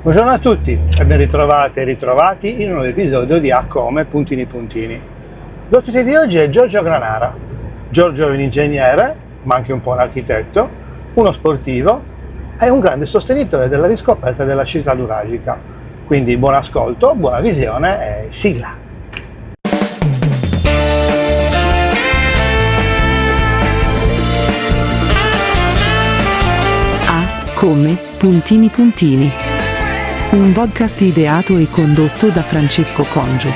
Buongiorno a tutti e ben ritrovate e ritrovati in un nuovo episodio di A Come Puntini Puntini. L'ospite di oggi è Giorgio Granara. Giorgio è un ingegnere, ma anche un po' un architetto, uno sportivo e un grande sostenitore della riscoperta della scienza nuragica. Quindi buon ascolto, buona visione e sigla! A Come Puntini Puntini. Un podcast ideato e condotto da Francesco Congio.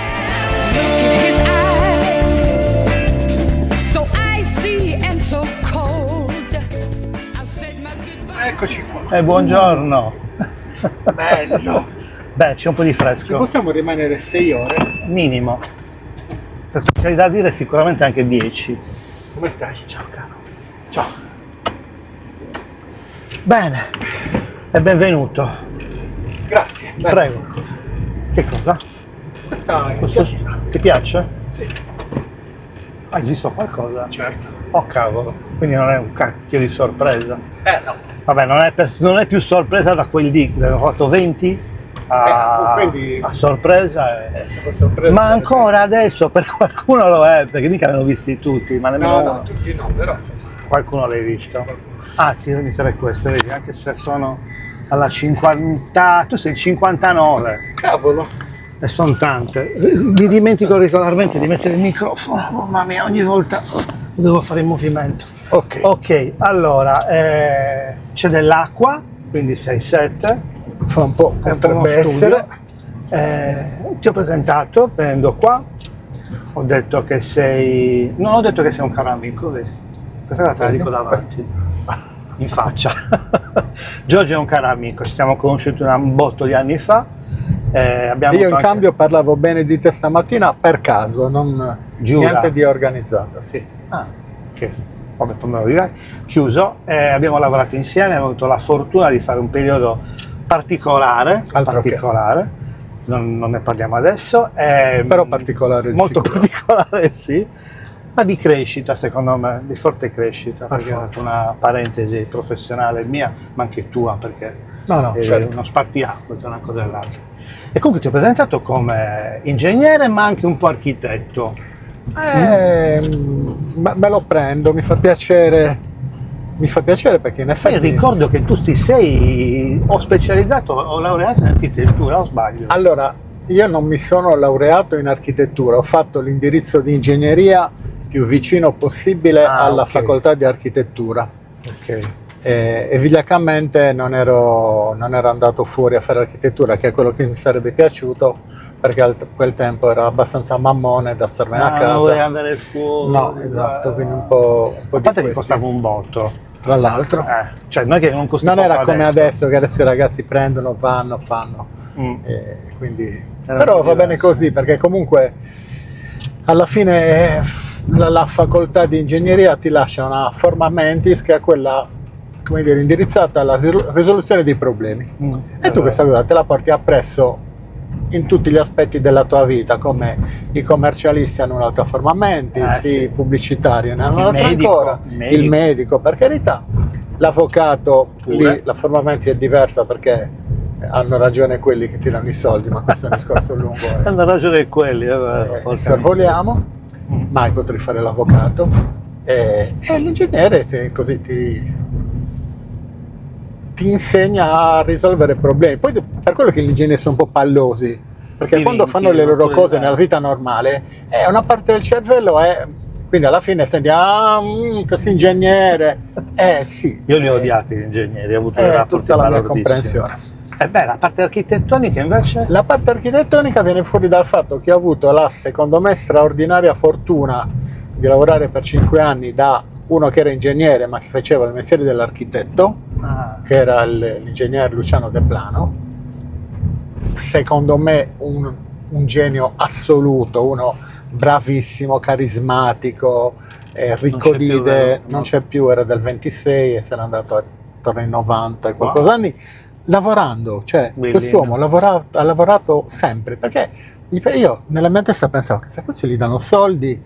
Eccoci qua. Buongiorno. Bello. Beh, c'è un po' di Ci fresco. possiamo rimanere 6 ore? Minimo. Per da dire sicuramente anche 10. Come stai? Ciao caro. Ciao. Bene. E benvenuto. Grazie. Bella Prego. questa cosa. Che cosa? Questa iniziativa. Ti piace? Sì, Hai visto qualcosa? certo. Oh cavolo, quindi non è un cacchio di sorpresa. No. Vabbè, non è più sorpresa da quel di abbiamo fatto 20 quindi a sorpresa. Se fosse sorpresa. Ma ancora adesso per qualcuno lo è, perché mica l'hanno visti tutti, ma nemmeno uno. No, tutti no, però insomma. Qualcuno l'hai visto. Qualcuno sì. Ah, ti devo mettere questo, vedi, anche se sono alla 50, tu sei 59 Cavolo. e sono tante. Mi dimentico regolarmente di mettere il microfono, mamma mia, ogni volta devo fare il movimento. Ok. Ok, allora, c'è dell'acqua, quindi sei 7. Fa un po', È un po' uno potrebbe essere. studio. Ti ho presentato, venendo qua, ho detto che sei... Non ho detto che sei un caro amico, vedi? Questa cosa te la dico davanti, in faccia. Giorgio è un caro amico, ci siamo conosciuti un botto di anni fa. Abbiamo Io in avuto cambio parlavo bene di te stamattina per caso, non Giura? niente di organizzato, sì. Ah, ok. Vabbè, poi me lo dirai. Chiuso. Abbiamo lavorato insieme, abbiamo avuto la fortuna di fare un periodo particolare. Altro che. Non ne parliamo adesso. Però particolare di molto sicuro. particolare, sì. Ma di crescita, secondo me, di forte crescita, Per perché è forza. una parentesi professionale mia, ma anche tua, perché No, è certo. uno spartiacque tra una cosa e l'altra. E comunque ti ho presentato come ingegnere, ma anche un po' architetto. Me lo prendo, mi fa piacere perché in Poi effetti ricordo che tu ti sei o specializzato o laureato in architettura, o sbaglio? allora io non mi sono laureato in architettura, ho fatto l'indirizzo di ingegneria più vicino possibile alla ok. facoltà di architettura Ok. e vigliaccamente non ero andato fuori a fare architettura, che è quello che mi sarebbe piaciuto, perché a quel tempo era abbastanza mammone da starmene a Non volevi casa. andare fuori. No, esatto, quindi un po' A di parte che questi. costava un botto. Tra l'altro Cioè non è che non costava non era come adesso, che adesso i ragazzi prendono, vanno, fanno. Mm. Quindi, Era però un po' va bene diverso. così, perché comunque alla fine la facoltà di ingegneria ti lascia una forma mentis che è quella, come dire, indirizzata alla risoluzione dei problemi. E tu questa cosa te la porti appresso in tutti gli aspetti della tua vita, come i commercialisti hanno un'altra forma mentis, sì. i pubblicitari ne hanno Il un'altra medico, ancora, il medico. il medico, per carità. L'avvocato, Pure. lì la forma mentis è diversa, perché hanno ragione quelli che ti danno i soldi, ma questo è un discorso lungo. Hanno ragione quelli, è vero. Sorvoliamo, Mm. mai potrei fare l'avvocato e l'ingegnere così ti insegna a risolvere problemi. Poi per quello che gli ingegneri sono un po' pallosi, perché Ti quando vinchi, fanno le loro non cose puoi nella vita normale, una parte del cervello è... Quindi alla fine senti, questo ingegnere, sì. Io li ho odiati gli ingegneri, ho avuto dei rapporti tutta la mia balordissimi. comprensione. Beh, la parte architettonica invece? La parte architettonica viene fuori dal fatto che ho avuto la, secondo me, straordinaria fortuna di lavorare per 5 anni da uno che era ingegnere ma che faceva il mestiere dell'architetto, che era l'ingegnere Luciano De Plano. Secondo me un genio assoluto, uno bravissimo, carismatico, ricco di idee, non c'è più, era del 26 e se n'è andato attorno ai 90 e qualcosa anni, lavorando, cioè Bellino. quest'uomo ha lavorato sempre, perché io nella mia testa pensavo che se questi gli danno soldi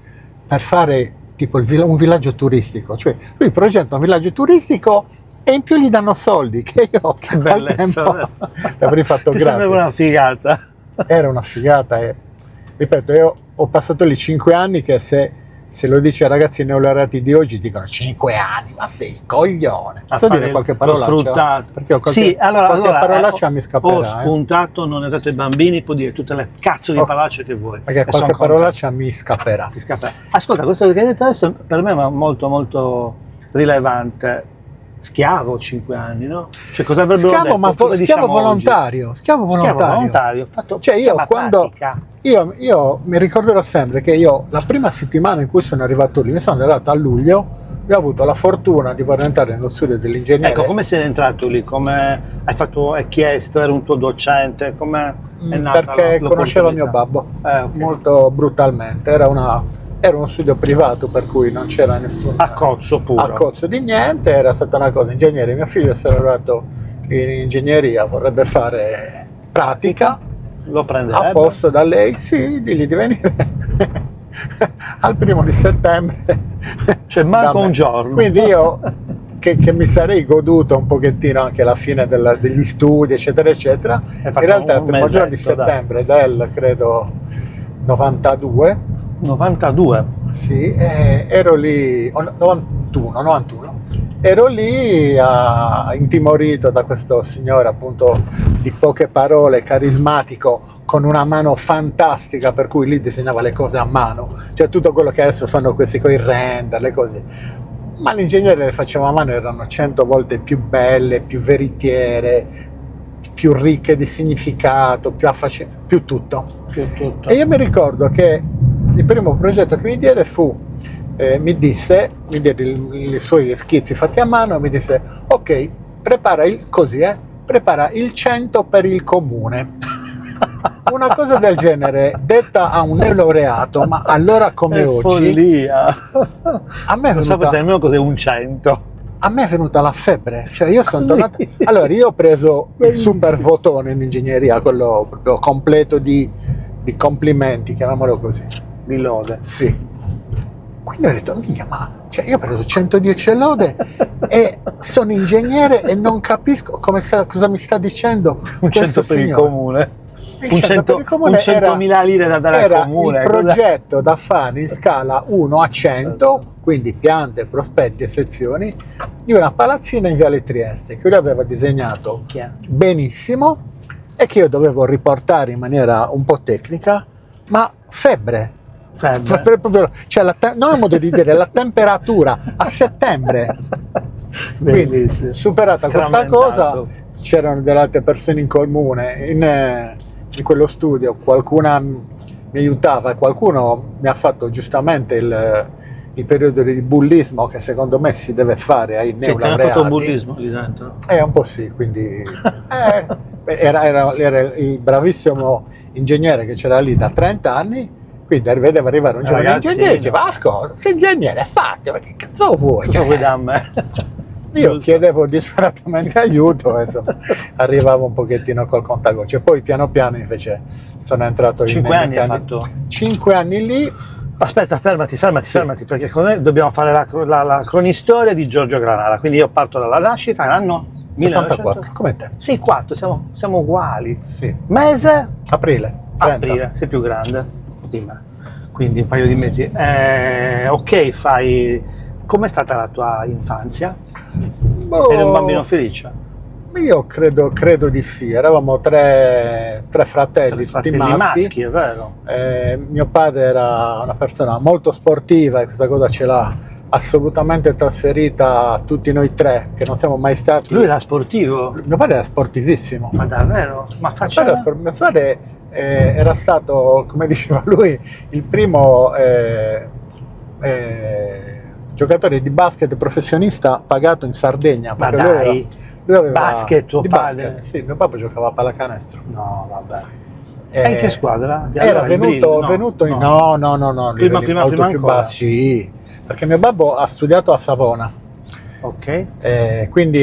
per fare tipo un villaggio turistico, cioè lui progetta un villaggio turistico e in più gli danno soldi, che io Che bellezza, al tempo avrei fatto Ti gratis. sembra una figata. Era una figata e, ripeto, io ho passato lì 5 anni che se lo dici ai ragazzi neolaureati di oggi dicono 5 anni, ma sei coglione. A So fare dire qualche lo parolaccia? sfruttato. Perché ho qualche, Sì, allora, qualche parolaccia mi ho scapperà. spuntato, non è dato ai bambini, può dire tutte le cazzo di Oh, parolacce che vuoi. Perché E qualche son parolaccia mi scapperà. contento. Ti scappa. Ascolta, questo che hai detto adesso per me è molto molto rilevante. Schiavo 5 anni, no? Cioè cosa avrebbero Schiavo, detto? ma Cosa diciamo schiavo volontario, schiavo oggi? volontario. Schiavo volontario. Ho fatto Cioè io schiava quando pratica. io mi ricorderò sempre che io la prima settimana in cui sono arrivato lì, mi sono arrivato a luglio, e ho avuto la fortuna di poter entrare nello studio dell'ingegnere. Ecco, come sei entrato lì? Come hai chiesto? Era un tuo docente? Come è nata Perché conosceva mio l'opportunità? babbo Ok. molto brutalmente. Era uno studio privato per cui non c'era nessun Accozzo puro. accozzo di niente, era stata una cosa ingegnere. Mio figlio si era arrivato in ingegneria, vorrebbe fare pratica, Lo prenderebbe? a posto da lei, sì, digli di venire al 1° settembre. Cioè, manca da me. un giorno. Quindi io che mi sarei goduto un pochettino anche la fine degli studi, eccetera, eccetera. In fatto realtà il un primo giorno di mesetto, dai. settembre del, credo, 92, 92. sì, ero lì, 91, ero lì intimorito da questo signore appunto di poche parole, carismatico, con una mano fantastica, per cui lì disegnava le cose a mano, cioè tutto quello che adesso fanno questi coi render, le cose. Ma l'ingegnere le faceva a mano, erano 100 volte più belle, più veritiere, più ricche di significato, più tutto. Più tutto. E io mi ricordo che il primo progetto che mi diede fu, mi diede i suoi schizzi fatti a mano, mi disse: ok, prepara il 100 per il comune. Una cosa del genere, detta a un neolaureato, ma allora come È oggi, follia. a me è Non sapete venuta, nemmeno cos'è un 100. a me è venuta la febbre, cioè io sono Così? tornato. Allora io ho preso il Bellissimo. super votone in ingegneria, quello proprio completo di complimenti, chiamiamolo così. Di lode. Sì. Quindi ho detto, minchia, ma cioè io ho preso 110 lode e sono ingegnere e non capisco cosa mi sta dicendo Un 100 questo per il signore. comune. Il Un 100 per il comune un 100.000 lire da dare era al comune. il progetto da fare in scala 1 a 100, quindi piante, prospetti e sezioni, di una palazzina in Viale Trieste, che lui aveva disegnato benissimo e che io dovevo riportare in maniera un po' tecnica, ma febbre. Proprio, cioè non è un modo di dire, la temperatura a settembre. Quindi, Bellissimo. superata questa cosa, c'erano delle altre persone in comune in quello studio, qualcuna mi aiutava e qualcuno mi ha fatto giustamente il periodo di bullismo che secondo me si deve fare ai Ti hanno neolaureati. fatto un bullismo lì dentro? Un po' sì, quindi era il bravissimo ingegnere che c'era lì da 30 anni, quindi vedeva arrivare un giovane Ragazzino. ingegnere e diceva: ascolta, sei ingegnere, fatti, ma che cazzo vuoi? Cosa vuoi da me? Io chiedevo disperatamente aiuto e insomma, arrivavo un pochettino col contagocce. Poi piano piano invece sono entrato in 5 anni hai fatto? 5 anni lì. Aspetta, fermati, perché con noi dobbiamo fare la cronistoria di Giorgio Granara. Quindi io parto dalla nascita, l'anno 64, come te? 64, siamo uguali. Sì. Mese? Aprile. 30. Aprile, sei più grande di me, quindi un paio di mesi. Ok, com'è stata la tua infanzia? Boh, Eri un bambino felice? Io credo di sì, eravamo tre fratelli, tutti maschi. È vero? Mio padre era una persona molto sportiva e questa cosa ce l'ha assolutamente trasferita a tutti noi tre, che non siamo mai stati. Lui era sportivo? Mio padre era sportivissimo. Ma davvero? Ma faceva? Mio padre era stato, come diceva lui, il primo giocatore di basket professionionista pagato in Sardegna. Ma perché dai, lui aveva basket, tuo di padre? basket, sì, mio papà giocava a pallacanestro. No, vabbè. E in che squadra? Era Allora, il venuto Brill? in no, Prima molto più ancora? bassi, sì, perché mio babbo ha studiato a Savona, Ok. quindi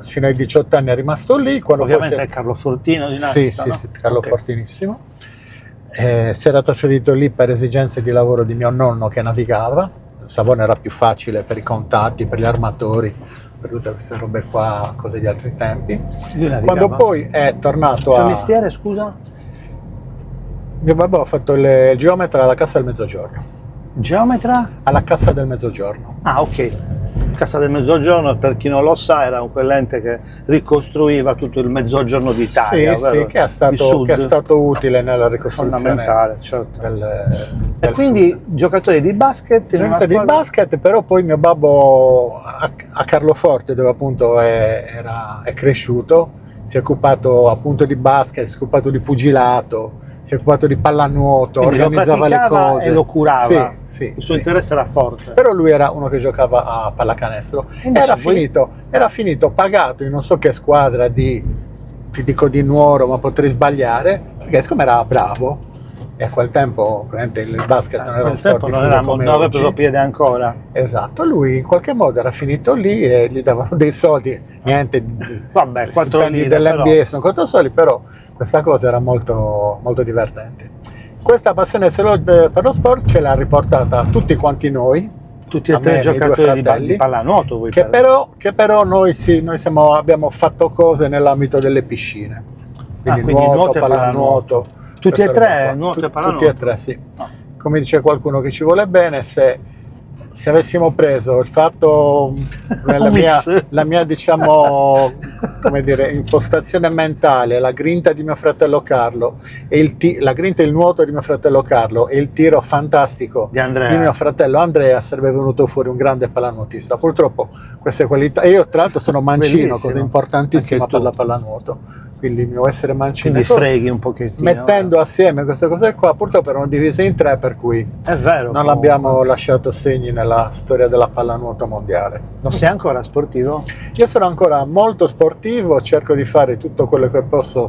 fino ai 18 anni è rimasto lì. Quando Ovviamente poi è Carlo Fortino di sì, nascita, no? sì, Carlo Ok. Fortinissimo. Si era trasferito lì per esigenze di lavoro di mio nonno che navigava. Savona era più facile per i contatti, per gli armatori, per tutte queste robe qua, cose di altri tempi. Lui navigava? Quando poi è tornato Il suo a... mestiere, scusa? Mio babbo ha fatto il geometra alla Cassa del Mezzogiorno. Geometra? Alla Cassa del Mezzogiorno. Ah, ok. Cassa del Mezzogiorno, per chi non lo sa, era quell'ente che ricostruiva tutto il Mezzogiorno d'Italia. Sì, sì, che è stato utile nella ricostruzione fondamentale, certo. del E quindi sud. giocatori di basket in una Di squadra- basket, però poi mio babbo a Carloforte, dove appunto è cresciuto, si è occupato appunto di basket, si è occupato di pugilato, si è occupato di pallanuoto, Quindi lo organizzava le praticava cose. e lo curava. Sì, sì, Il suo sì. interesse era forte. Però lui era uno che giocava a pallacanestro. Invece Era finito pagato in non so che squadra ti dico di Nuoro, ma potrei sbagliare, perché siccome era bravo, e a quel tempo probabilmente il basket non era uno sport non diffuso era come non aveva oggi. preso piede ancora. Esatto, lui in qualche modo era finito lì e gli davano dei soldi, niente di Vabbè, 4 stipendi lire, dell'NBA però. sono 4 soldi, però questa cosa era molto, molto divertente. Questa passione per lo sport ce l'ha riportata a tutti quanti noi, Tutti e a tre me e ai miei due giocatori fratelli, di pallanuoto, voi che parla- però noi abbiamo fatto cose nell'ambito delle piscine, quindi nuoto, e pallanuoto. Tutti e questa roba tre, qua. nuoto e pallanuoto? Tutti e tre, sì. No. Come dice qualcuno che ci vuole bene, se avessimo preso il fatto, Un mix. la mia diciamo, come dire, impostazione mentale, la grinta di mio fratello Carlo, e la grinta e il nuoto di mio fratello Carlo e il tiro fantastico Di Andrea. di mio fratello Andrea, sarebbe venuto fuori un grande pallanuotista. Purtroppo queste qualità, e io tra l'altro sono mancino, Bellissimo. cosa importantissima Anche tu. per la pallanuoto, quindi il mio essere mancino. Quindi freghi un pochettino. Mettendo assieme queste cose qua, purtroppo erano divise in tre, per cui È vero. non comunque. abbiamo lasciato segni nella storia della pallanuoto mondiale. Non sei ancora sportivo? Io sono ancora molto sportivo, cerco di fare tutto quello che posso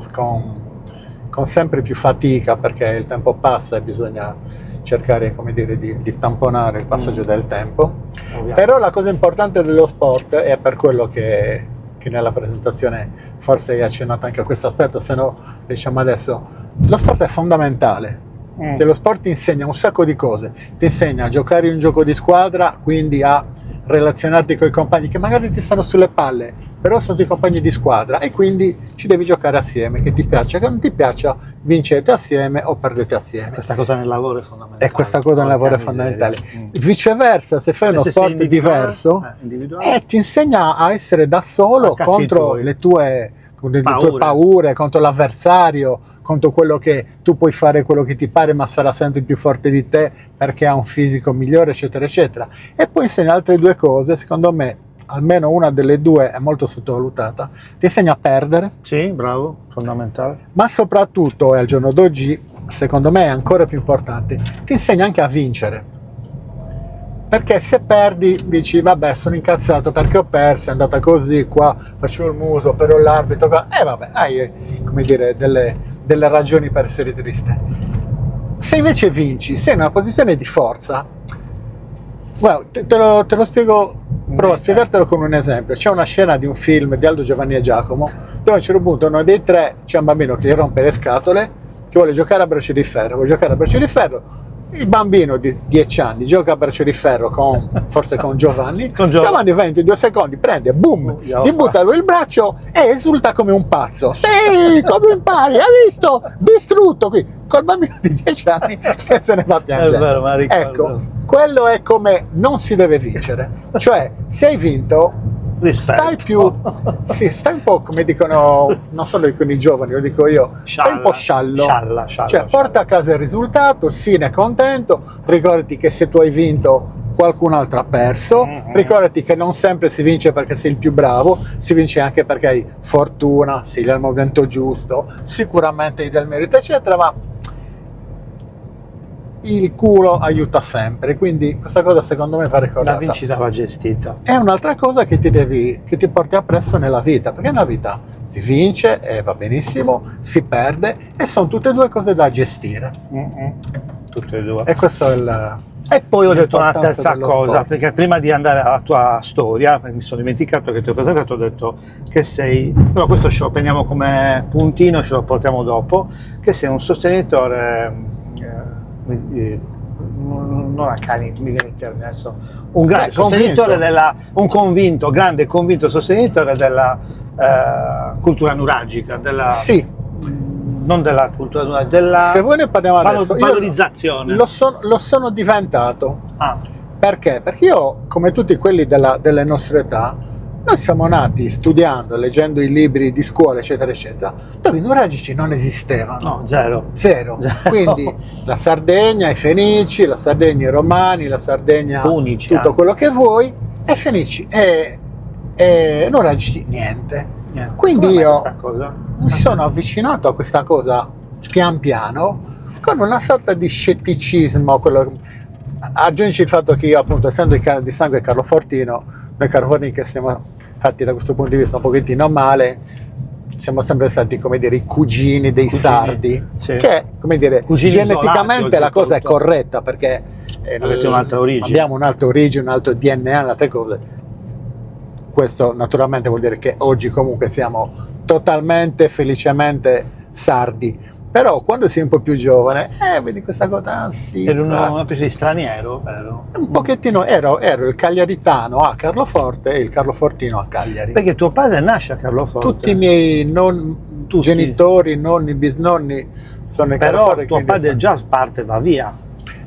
con sempre più fatica, perché il tempo passa e bisogna cercare, come dire, di tamponare il passaggio del tempo. Ovviamente. Però la cosa importante dello sport, è per quello che nella presentazione forse hai accennato anche a questo aspetto, se no diciamo adesso, lo sport è fondamentale. Se lo sport ti insegna un sacco di cose, ti insegna a giocare un gioco di squadra, quindi a relazionarti con i compagni che magari ti stanno sulle palle, però sono dei compagni di squadra e quindi ci devi giocare assieme, che ti piaccia, che non ti piaccia, vincete assieme o perdete assieme. Questa cosa nel lavoro è fondamentale. E questa cosa nel lavoro è Porca fondamentale. miseria. Viceversa, se fai uno Se sei sport diverso, individuale. ti insegna a essere da solo A cazzi contro tuoi. le tue paure, contro l'avversario, contro quello che tu puoi fare quello che ti pare, ma sarà sempre più forte di te perché ha un fisico migliore, eccetera, eccetera. E poi insegna altre due cose, secondo me, almeno una delle due è molto sottovalutata, ti insegna a perdere, Sì, bravo, fondamentale. ma soprattutto, e al giorno d'oggi, secondo me è ancora più importante, ti insegna anche a vincere. Perché se perdi dici vabbè, sono incazzato perché ho perso, è andata così, qua faccio il muso, però l'arbitro, vabbè, hai, come dire, delle ragioni per essere triste. Se invece vinci, sei in una posizione di forza, guarda, te lo spiego, provo a spiegartelo con un esempio. C'è una scena di un film di Aldo, Giovanni e Giacomo, dove a un certo punto uno dei tre, c'è un bambino che gli rompe le scatole, che vuole giocare a braccio di ferro, il bambino di 10 anni gioca a braccio di ferro forse con Giovanni. Giovanni va in 2 secondi, prende, boom, gli butta lui il braccio e esulta come un pazzo. Sì, come impari, hai visto? Distrutto qui, col bambino di 10 anni che se ne va piangendo. È vero, ma ricordo. Ecco, quello è come non si deve vincere. Cioè, se hai vinto, stai un po', come dicono, non solo dicono i giovani, lo dico io, stai un po' sciallo. Cioè, porta a casa il risultato, sì, ne è contento, ricordati che se tu hai vinto qualcun altro ha perso, ricordati che non sempre si vince perché sei il più bravo, si vince anche perché hai fortuna, sei al momento giusto, sicuramente hai del merito, eccetera, ma il culo aiuta sempre, quindi questa cosa secondo me va ricordata. La vincita va gestita. È un'altra cosa che ti porti appresso nella vita, perché nella vita si vince e va benissimo, si perde e sono tutte e due cose da gestire. Tutte e due. E questo è il... E poi ho detto una terza dello cosa, sport. perché prima di andare alla tua storia, mi sono dimenticato che ti ho presentato, ho detto che sei, però questo ce lo prendiamo come puntino, ce lo portiamo dopo, che sei un sostenitore, non non accanito, mi viene in termine adesso, un grande convinto. sostenitore un convinto, grande e convinto sostenitore della cultura nuragica, Sì, non della cultura nuragica, della se voi ne parliamo adesso, io valorizzazione. lo sono diventato. Ah, Perché? Perché io, come tutti quelli delle nostre età, noi siamo nati studiando, leggendo i libri di scuola, eccetera, eccetera, dove i nuragici non esistevano. no, zero. Zero. Quindi la Sardegna, i Fenici, la Sardegna, i Romani, la Sardegna, Punici tutto anche. quello che vuoi, e Fenici e nuragici niente. Niente. Quindi Come mai io questa cosa? mi sono avvicinato a questa cosa pian piano con una sorta di scetticismo. Aggiungi il fatto che io, appunto, essendo di sangue carlofortino, noi carlofortini che siamo fatti da questo punto di vista un pochettino male, siamo sempre stati, come dire, i cugini dei sardi, sì. che, come dire, Cugini geneticamente isolati, la cosa è oltretutto. corretta, perché Avete un'altra origine. abbiamo un'altra origine, un altro DNA, altre cose. Questo naturalmente vuol dire che oggi comunque siamo totalmente, felicemente sardi. Però quando sei un po' più giovane, vedi questa cosa, sì, Eri una qua. specie di straniero, vero? Un pochettino, ero il cagliaritano a Carloforte e il carlofortino a Cagliari. Perché tuo padre nasce a Carloforte. Tutti i miei Tutti. genitori, nonni, bisnonni sono in Però Carloforte. tuo quindi padre già parte, va via.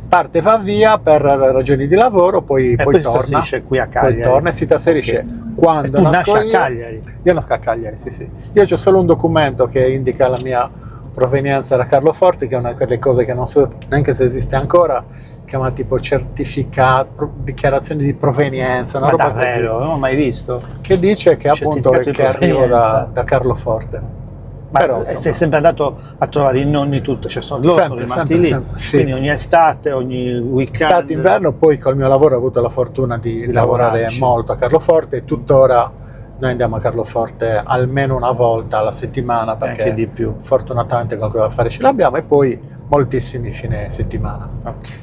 parte, va via per ragioni di lavoro, poi poi si torna. trasferisce qui a Cagliari. Poi torna e si trasferisce. Ok. Quando E tu nasco nasci a io- Cagliari. Io nasco a Cagliari, sì, sì. Io ho solo un documento che indica la mia provenienza da Carloforte, che è una di quelle cose che non so neanche se esiste ancora, chiama tipo certificato, dichiarazione di provenienza, una Ma roba davvero, così, non l'ho mai visto. che dice che appunto Certificato di che arrivo provenienza. da Carloforte. Ma Però, insomma, sei sempre andato a trovare i nonni tutto, cioè loro sono Sempre, rimasti sempre, lì, sempre, sì. quindi ogni estate, ogni weekend. estate, inverno, poi col mio lavoro ho avuto la fortuna di lavorare lavorarci. molto a Carloforte e tuttora noi andiamo a Carloforte almeno una volta alla settimana, perché Anche di più. fortunatamente qualcosa da fare ce l'abbiamo, e poi moltissimi fine settimana. Ok.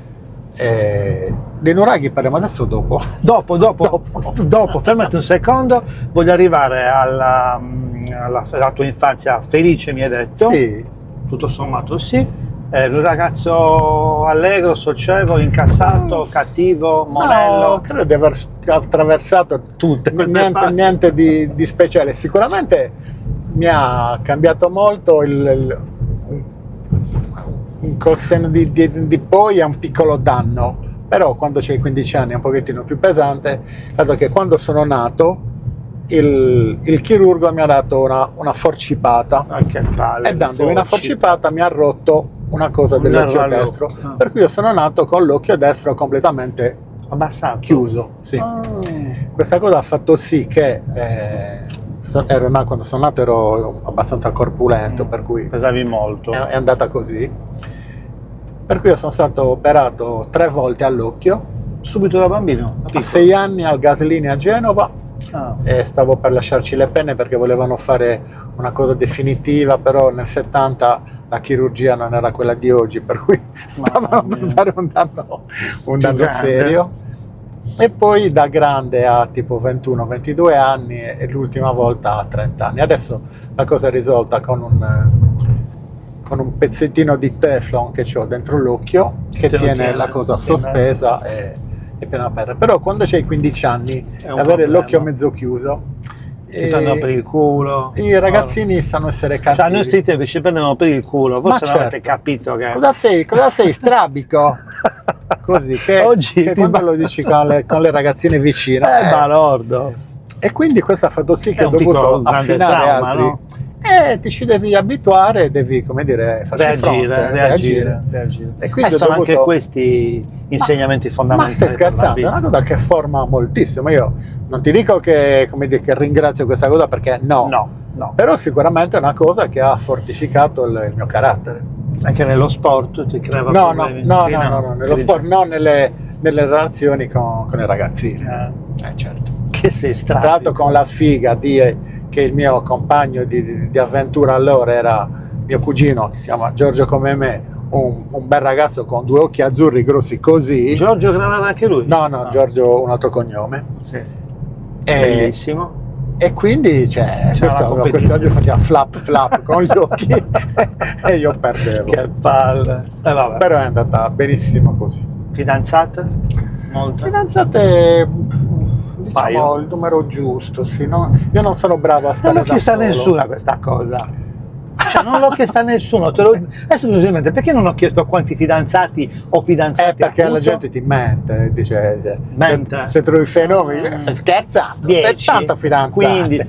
Dei nuraghi parliamo adesso o dopo? Dopo, fermati un secondo, voglio arrivare alla tua infanzia felice, mi hai detto. Sì, Tutto sommato sì. Eri un ragazzo allegro, socievole, incazzato, cattivo, monello. no, credo di aver attraversato Tutte queste fasi. niente di speciale. Sicuramente mi ha cambiato molto col senno di poi è un piccolo danno, però quando c'hai 15 anni è un pochettino più pesante, dato che quando sono nato il chirurgo mi ha dato una forcipata, Ah, che palle, e dandomi una forcipata mi ha rotto una cosa Un dell'occhio nervo destro, all'occhio. Ah. per cui io sono nato con l'occhio destro completamente abbassato. chiuso, sì. Ah. Questa cosa ha fatto sì che quando sono nato ero abbastanza corpulento, per cui Pesavi molto. è andata così. Per cui io sono stato operato 3 volte all'occhio, Subito da bambino? a 6 anni al Gaslini a Genova, Ah. e stavo per lasciarci le penne perché volevano fare una cosa definitiva, però nel 70 la chirurgia non era quella di oggi, per cui stavano per mia. fare un danno grande. serio. E poi da grande a tipo 21-22 anni e l'ultima volta a 30 anni. Adesso la cosa è risolta con un pezzettino di Teflon che ho dentro l'occhio, che Te lo tiene tiene, la cosa tiene. sospesa e piena aperta. Però quando c'hai 15 anni È e un avere problema. l'occhio mezzo chiuso, Ti prendono per il culo. i ragazzini sanno essere Cioè, a noi cattivi. sti tempi ci prendevano per il culo, forse Ma non avete certo. capito che... Cosa sei, strabico? Così, che Oggi che ti quando ba- lo dici con le ragazzine vicine. balordo. E quindi questo ha fatto sì che È ho un piccolo, dovuto grande affinare trauma, altri. no? Ti ci devi abituare, devi, come dire, farci fronte, Reagire. E quindi ho sono anche dovuto- questi insegnamenti Ma fondamentali. stai per la scherzando? È vita. una cosa che forma moltissimo. Io non ti dico che, come dire, che ringrazio questa cosa, perché no. No. Però sicuramente è una cosa che ha fortificato il mio carattere. Anche nello sport ti crea No, problemi. no, Sì, nello si sport dice. no, nelle relazioni con i ragazzini. Certo. Che sei Tra l'altro con la sfiga che il mio compagno di avventura allora era mio cugino, che si chiama Giorgio come me, un bel ragazzo con 2 occhi azzurri grossi così. Giorgio Granata anche lui? No, Giorgio un altro cognome. Sì. E, Bellissimo. e quindi la competizione. quest'oggi faceva flap con gli occhi e io perdevo. Che palle. Vabbè. Però è andata benissimo così. Fidanzate? Molte? Fidanzate, diciamo Paio. il numero giusto, sì, no? Io non sono bravo a Non stare l'ho da chiesta a solo. nessuno questa cosa. Cioè, non l'ho chiesta a nessuno. Adesso semplicemente perché non ho chiesto quanti fidanzati o fidanzati Perché la appunto? gente ti mente, dice, Mente? se trovi fenomeni, stai scherzando, 10, 70 fidanzati. 15,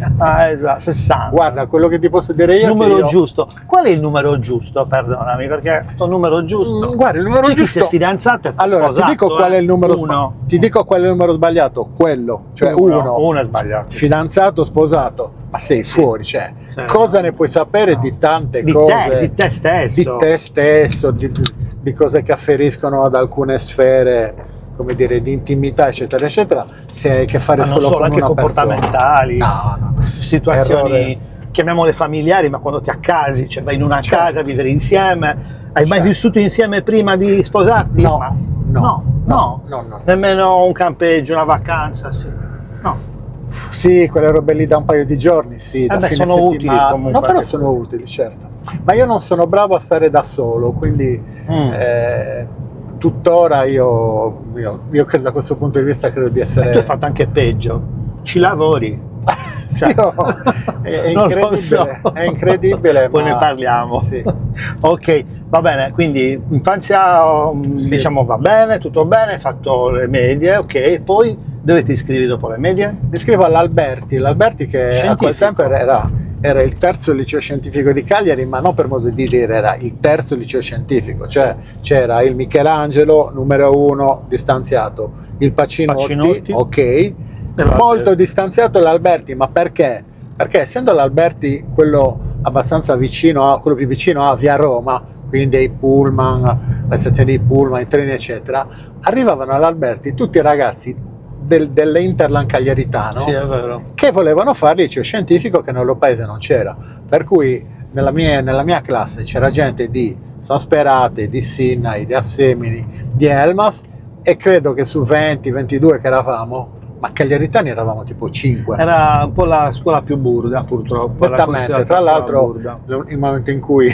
esatto, 60. Guarda, quello che ti posso dire io è Numero che io, giusto. Qual è il numero giusto? Perdonami, perché questo numero giusto. guarda, il numero C'è chi giusto. si è fidanzato e poi Allora, sposato, ti dico qual è il numero uno. Ti dico qual è il numero sbagliato, quello, cioè uno è sbagliato. fidanzato, sposato, ma sei fuori, cioè, Sì. cosa ne puoi sapere di tante Di cose, di te stesso. di te stesso, di cose che afferiscono ad alcune sfere, come dire, di intimità, eccetera, eccetera, se hai a che fare Ma non solo solo, con anche una persona. comportamentali, No. situazioni, Errore. chiamiamole familiari, ma quando ti accasi, cioè vai in una Certo. casa a vivere insieme, hai mai Certo. vissuto insieme prima di sposarti? No. Ma- No. no, No. nemmeno un campeggio, una vacanza, sì. No. Sì, quelle robe lì da un paio di giorni, sì, da beh, fine sono utili settimana. comunque No, però anche sono utili, certo. Ma io non sono bravo a stare da solo, quindi tuttora io credo, da questo punto di vista, credo di E essere... tu hai fatto anche peggio, ci lavori. Sì, è Non lo incredibile, so. è incredibile. Poi ma- ne parliamo. Sì. Ok, va bene, quindi infanzia Sì. diciamo va bene, tutto bene, hai fatto le medie, ok, poi dove ti iscrivi dopo le medie? Mi iscrivo all'Alberti che a quel Scientifico. tempo era il terzo liceo scientifico di Cagliari, ma non per modo di dire, era il terzo liceo scientifico, cioè c'era il Michelangelo numero 1 distanziato, il Pacinotti. Ok, molto distanziato l'Alberti, ma perché? Perché essendo l'Alberti quello abbastanza vicino, quello più vicino a Via Roma, quindi ai pullman, le stazioni dei pullman, i treni eccetera, arrivavano all'Alberti tutti i ragazzi delle Interland Cagliaritano, Sì, è vero. che volevano fare il liceo scientifico, che nel loro paese non c'era, per cui nella mia classe c'era gente di San Sperate, di Sinnai, di Assemini, di Elmas, e credo che su 20-22 che eravamo, ma Cagliaritani eravamo tipo 5. Era un po' la scuola più burda, purtroppo. era Esattamente, considerata tra la l'altro burda. il momento in cui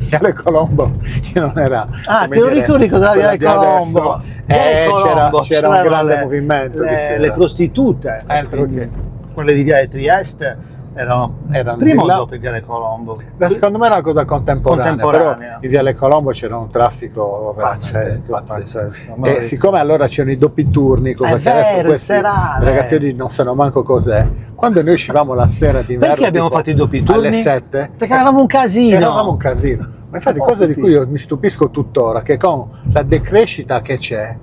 Viale Colombo che non era, Ah, come te lo dire, ricordi cosa quella Viale di adesso, Colombo? Viale Colombo, c'era un c'erano grande movimento di sera. le prostitute, Altro quindi che. quelle di Viale Trieste erano Erano prima di o là. dopo il Viale Colombo? Secondo me è una cosa contemporanea, Contemporanea. però in Viale Colombo c'era un traffico veramente Pazzesco, pazzesco. Ma E siccome allora c'erano i doppi turni, cosa È che adesso vero, questi il serale. ragazzini non sanno manco cos'è, quando noi uscivamo la sera d'inverno Perché abbiamo tipo fatto i doppi turni? alle 7, Perché eravamo un casino. eravamo un casino. Ma infatti cosa di cui io mi stupisco tuttora, che con la decrescita che c'è,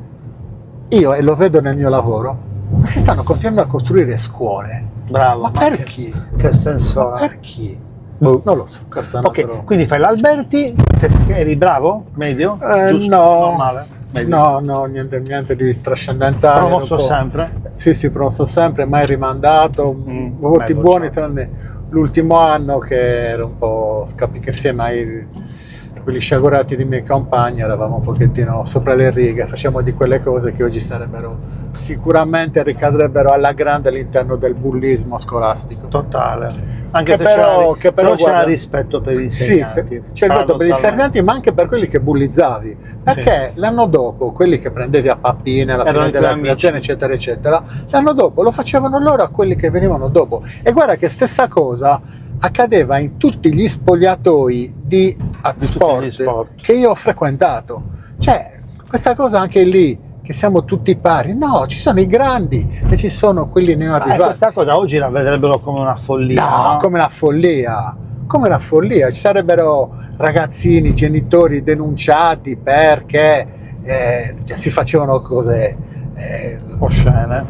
io, e lo vedo nel mio lavoro, si stanno continuando a costruire scuole. Bravo. Ma per chi? Che senso Ma ha? per chi? Boh. Non lo so. Questo è un altro- Ok, quindi fai l'Alberti, eri bravo? Medio? Giusto? no, Normale? Medio? no, niente di trascendentale. Promosso un po'- sempre? Sì, promosso sempre, mai rimandato, voti bello, buoni, ciao. tranne l'ultimo anno che era un po' che insieme a quelli sciagurati di miei compagni eravamo un pochettino sopra le righe, facciamo di quelle cose che oggi sarebbero sicuramente ricadrebbero alla grande all'interno del bullismo scolastico. Totale. Anche Che se però- c'era, che però, però c'era guarda, rispetto per gli Sì, insegnanti. c'è il voto per gli paradossalmente. insegnanti, ma anche per quelli che bullizzavi, perché l'anno dopo quelli che prendevi a pappine alla Erano fine i tuoi della amici. affiliazione eccetera eccetera, l'anno dopo lo facevano loro a quelli che venivano dopo, e guarda che stessa cosa accadeva in tutti gli spogliatoi di tutti sport gli sport. che io ho frequentato, cioè questa cosa anche lì, che siamo tutti pari, no, ci sono i grandi e ci sono quelli neoarrivati. Questa cosa oggi la vedrebbero come una follia. No, no? come una follia, ci sarebbero ragazzini, genitori denunciati perché si facevano cose Oscene.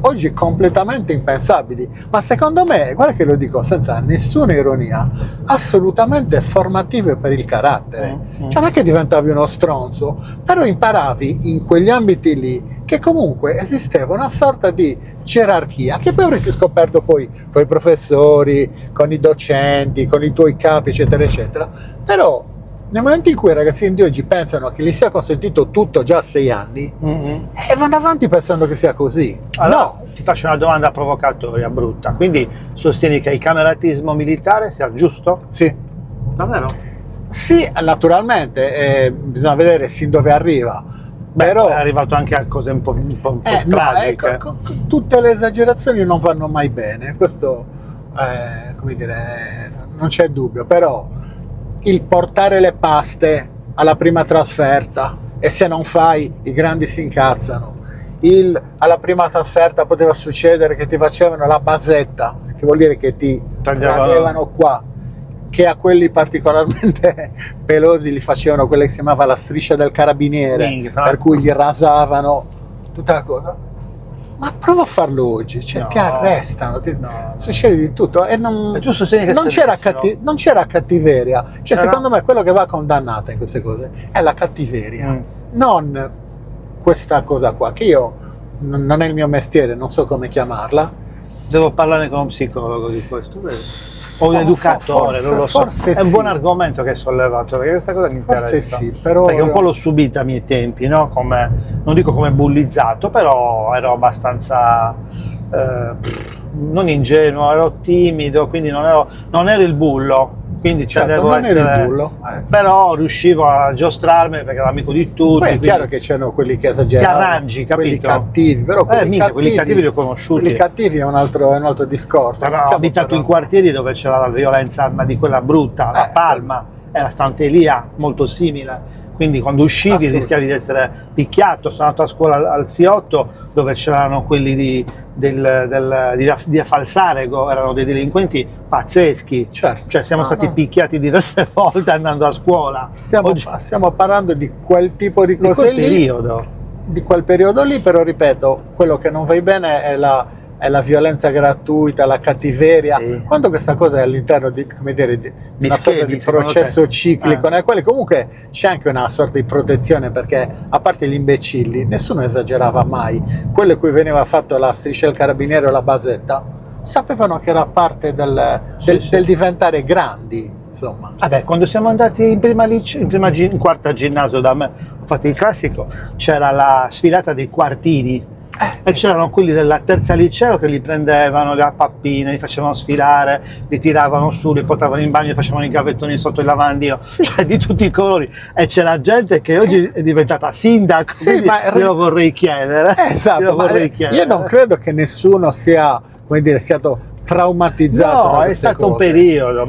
oggi completamente impensabili, ma secondo me, guarda che lo dico senza nessuna ironia, assolutamente formative per il carattere. Cioè non è che diventavi uno stronzo, però imparavi in quegli ambiti lì che comunque esisteva una sorta di gerarchia che poi avresti scoperto poi con i professori, con i docenti, con i tuoi capi eccetera eccetera, però nel momento in cui i ragazzini di oggi pensano che gli sia consentito tutto già a 6 anni e vanno avanti pensando che sia così. Allora, No, ti faccio una domanda provocatoria, brutta. Quindi sostieni che il cameratismo militare sia giusto? sì. Davvero? Sì, naturalmente, bisogna vedere sin dove arriva. Beh, Però è arrivato anche a cose un po' no, tragiche. ecco, tutte le esagerazioni non vanno mai bene, questo come dire, non c'è dubbio, però il portare le paste alla prima trasferta e se non fai i grandi si incazzano, alla prima trasferta poteva succedere che ti facevano la basetta, che vuol dire che ti tagliavano qua, che a quelli particolarmente pelosi li facevano quella che si chiamava la striscia del carabiniere, per cui gli rasavano tutta la cosa. Ma prova a farlo oggi, cioè No, ti arrestano, succede di tutto e non c'era cattiveria, cioè secondo me quello che va condannata in queste cose è la cattiveria, non questa cosa qua, che io non è il mio mestiere, non so come chiamarla. Devo parlare con un psicologo di questo, vedi? O un educatore, non lo so. Forse è un sì. buon argomento che hai sollevato, perché questa cosa mi interessa. Forse sì, però perché un po' l'ho subita ai miei tempi, no? Non dico come bullizzato, però ero abbastanza non ingenuo, ero timido, quindi non ero il bullo. Quindi certo, non eri il bullo, però riuscivo a giostrarmi perché ero amico di tutti. Poi è chiaro che c'erano quelli che esageravano, ti arrangi, capito? quelli cattivi, però quelli cattivi li ho conosciuti. Quelli cattivi è un altro discorso. Però ho abitato in quartieri dove c'era la violenza, ma di quella brutta, la Palma, era Stantelia, molto simile. Quindi quando uscivi rischiavi di essere picchiato. Sono andato a scuola al C8 dove c'erano quelli di Falsarego, erano dei delinquenti pazzeschi. Certo. Cioè siamo stati picchiati diverse volte andando a scuola. Stiamo parlando di quel tipo di cose di quel periodo lì, però ripeto, quello che non va bene è la violenza gratuita, la cattiveria, quando questa cosa è all'interno di, come dire, di una sorta di processo ciclico, nel quale comunque c'è anche una sorta di protezione, perché a parte gli imbecilli, nessuno esagerava mai. Quello a cui veniva fatto la striscia del carabiniere o la basetta, sapevano che era parte del diventare grandi, insomma. Vabbè, quando siamo andati in quarta ginnasio da me, ho fatto il classico, c'era la sfilata dei quartini. E c'erano quelli della terza liceo che li prendevano le pappine, li facevano sfilare, li tiravano su, li portavano in bagno, li facevano i gavettoni sotto il lavandino, cioè di tutti i colori. E c'è gente che oggi è diventata sindaco, glielo vorrei chiedere. Esatto, io non credo che nessuno sia, come dire, stato traumatizzato. No, è stato un periodo,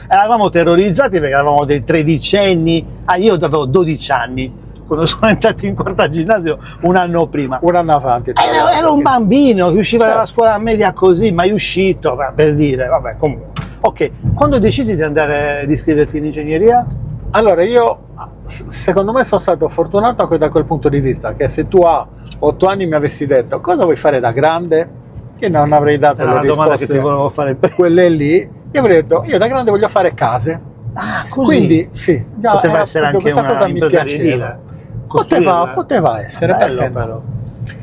eravamo terrorizzati perché eravamo dei tredicenni, io avevo 12 anni. Quando sono entrato in quarta ginnasio un anno prima. Un anno avanti. Ero un bambino che usciva dalla scuola media così, mai uscito, per dire, vabbè, comunque. Ok, quando decisi di andare ad iscriverti in ingegneria? Allora, io, secondo me, sono stato fortunato anche da quel punto di vista, che se tu a 8 anni mi avessi detto cosa vuoi fare da grande, io non avrei dato le risposte. Domanda che ti volevo fare quelle lì, io avrei detto, io da grande voglio fare case. Ah, così? Quindi, sì. Poteva essere anche questa una cosa mi piaceva. Poteva essere, perché no?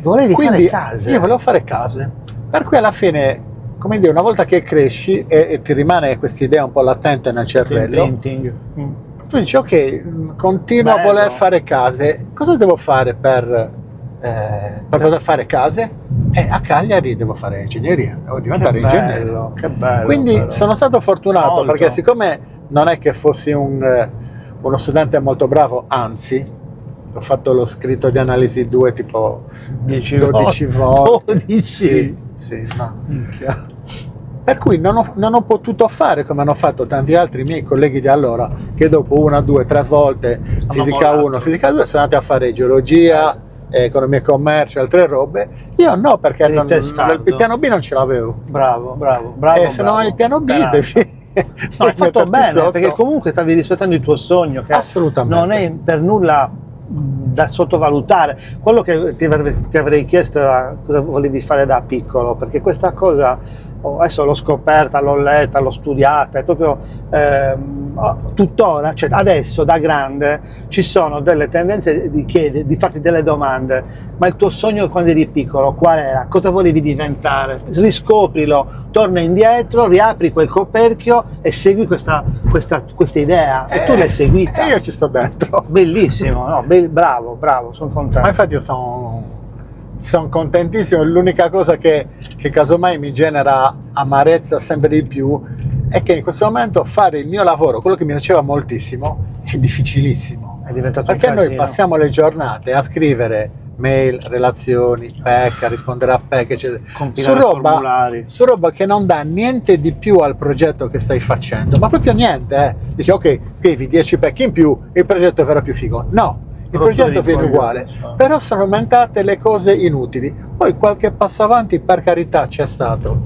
Volevi fare case? Io volevo fare case, per cui alla fine, come dire, una volta che cresci e ti rimane questa idea un po' latente nel cervello, tu dici ok, continuo a voler fare case, cosa devo fare per poter fare case? A Cagliari devo fare ingegneria, devo diventare ingegnere. Che bello. Quindi sono stato fortunato perché siccome non è che fossi uno studente molto bravo, anzi ho fatto lo scritto di analisi 2 tipo 12 volte. 12? Sì, no. Per cui non ho potuto fare come hanno fatto tanti altri miei colleghi di allora, che dopo 1, 2, 3 volte fisica 1, fisica 2 sono andati a fare geologia, economia e commercio, altre robe. Io no, perché il piano B non ce l'avevo. Bravo. Se non hai il piano B devi... No, hai fatto bene, perché comunque stavi rispettando il tuo sogno, che assolutamente non è per nulla da sottovalutare. Quello che ti avrei chiesto era cosa volevi fare da piccolo, perché questa cosa adesso l'ho scoperta, l'ho letta, l'ho studiata, è proprio tuttora, cioè adesso da grande ci sono delle tendenze di farti delle domande, ma il tuo sogno quando eri piccolo qual era? Cosa volevi diventare? Riscoprilo, torna indietro, riapri quel coperchio e segui questa idea, e tu l'hai seguita. E io ci sto dentro. Bellissimo, no? Bravo, sono contento. Ma infatti io sono contentissimo. L'unica cosa che casomai mi genera amarezza sempre di più è che in questo momento fare il mio lavoro, quello che mi piaceva moltissimo, è difficilissimo. È diventato Perché un noi casino. passiamo le giornate a scrivere mail, relazioni, PEC, a rispondere a PEC, eccetera, Compilare formulari. su roba che non dà niente di più al progetto che stai facendo, ma proprio niente. Dici, ok, scrivi 10 PEC in più, il progetto verrà più figo. No, il Rotture progetto di viene coglioni, uguale, so. però sono aumentate le cose inutili. Poi qualche passo avanti, per carità, c'è stato,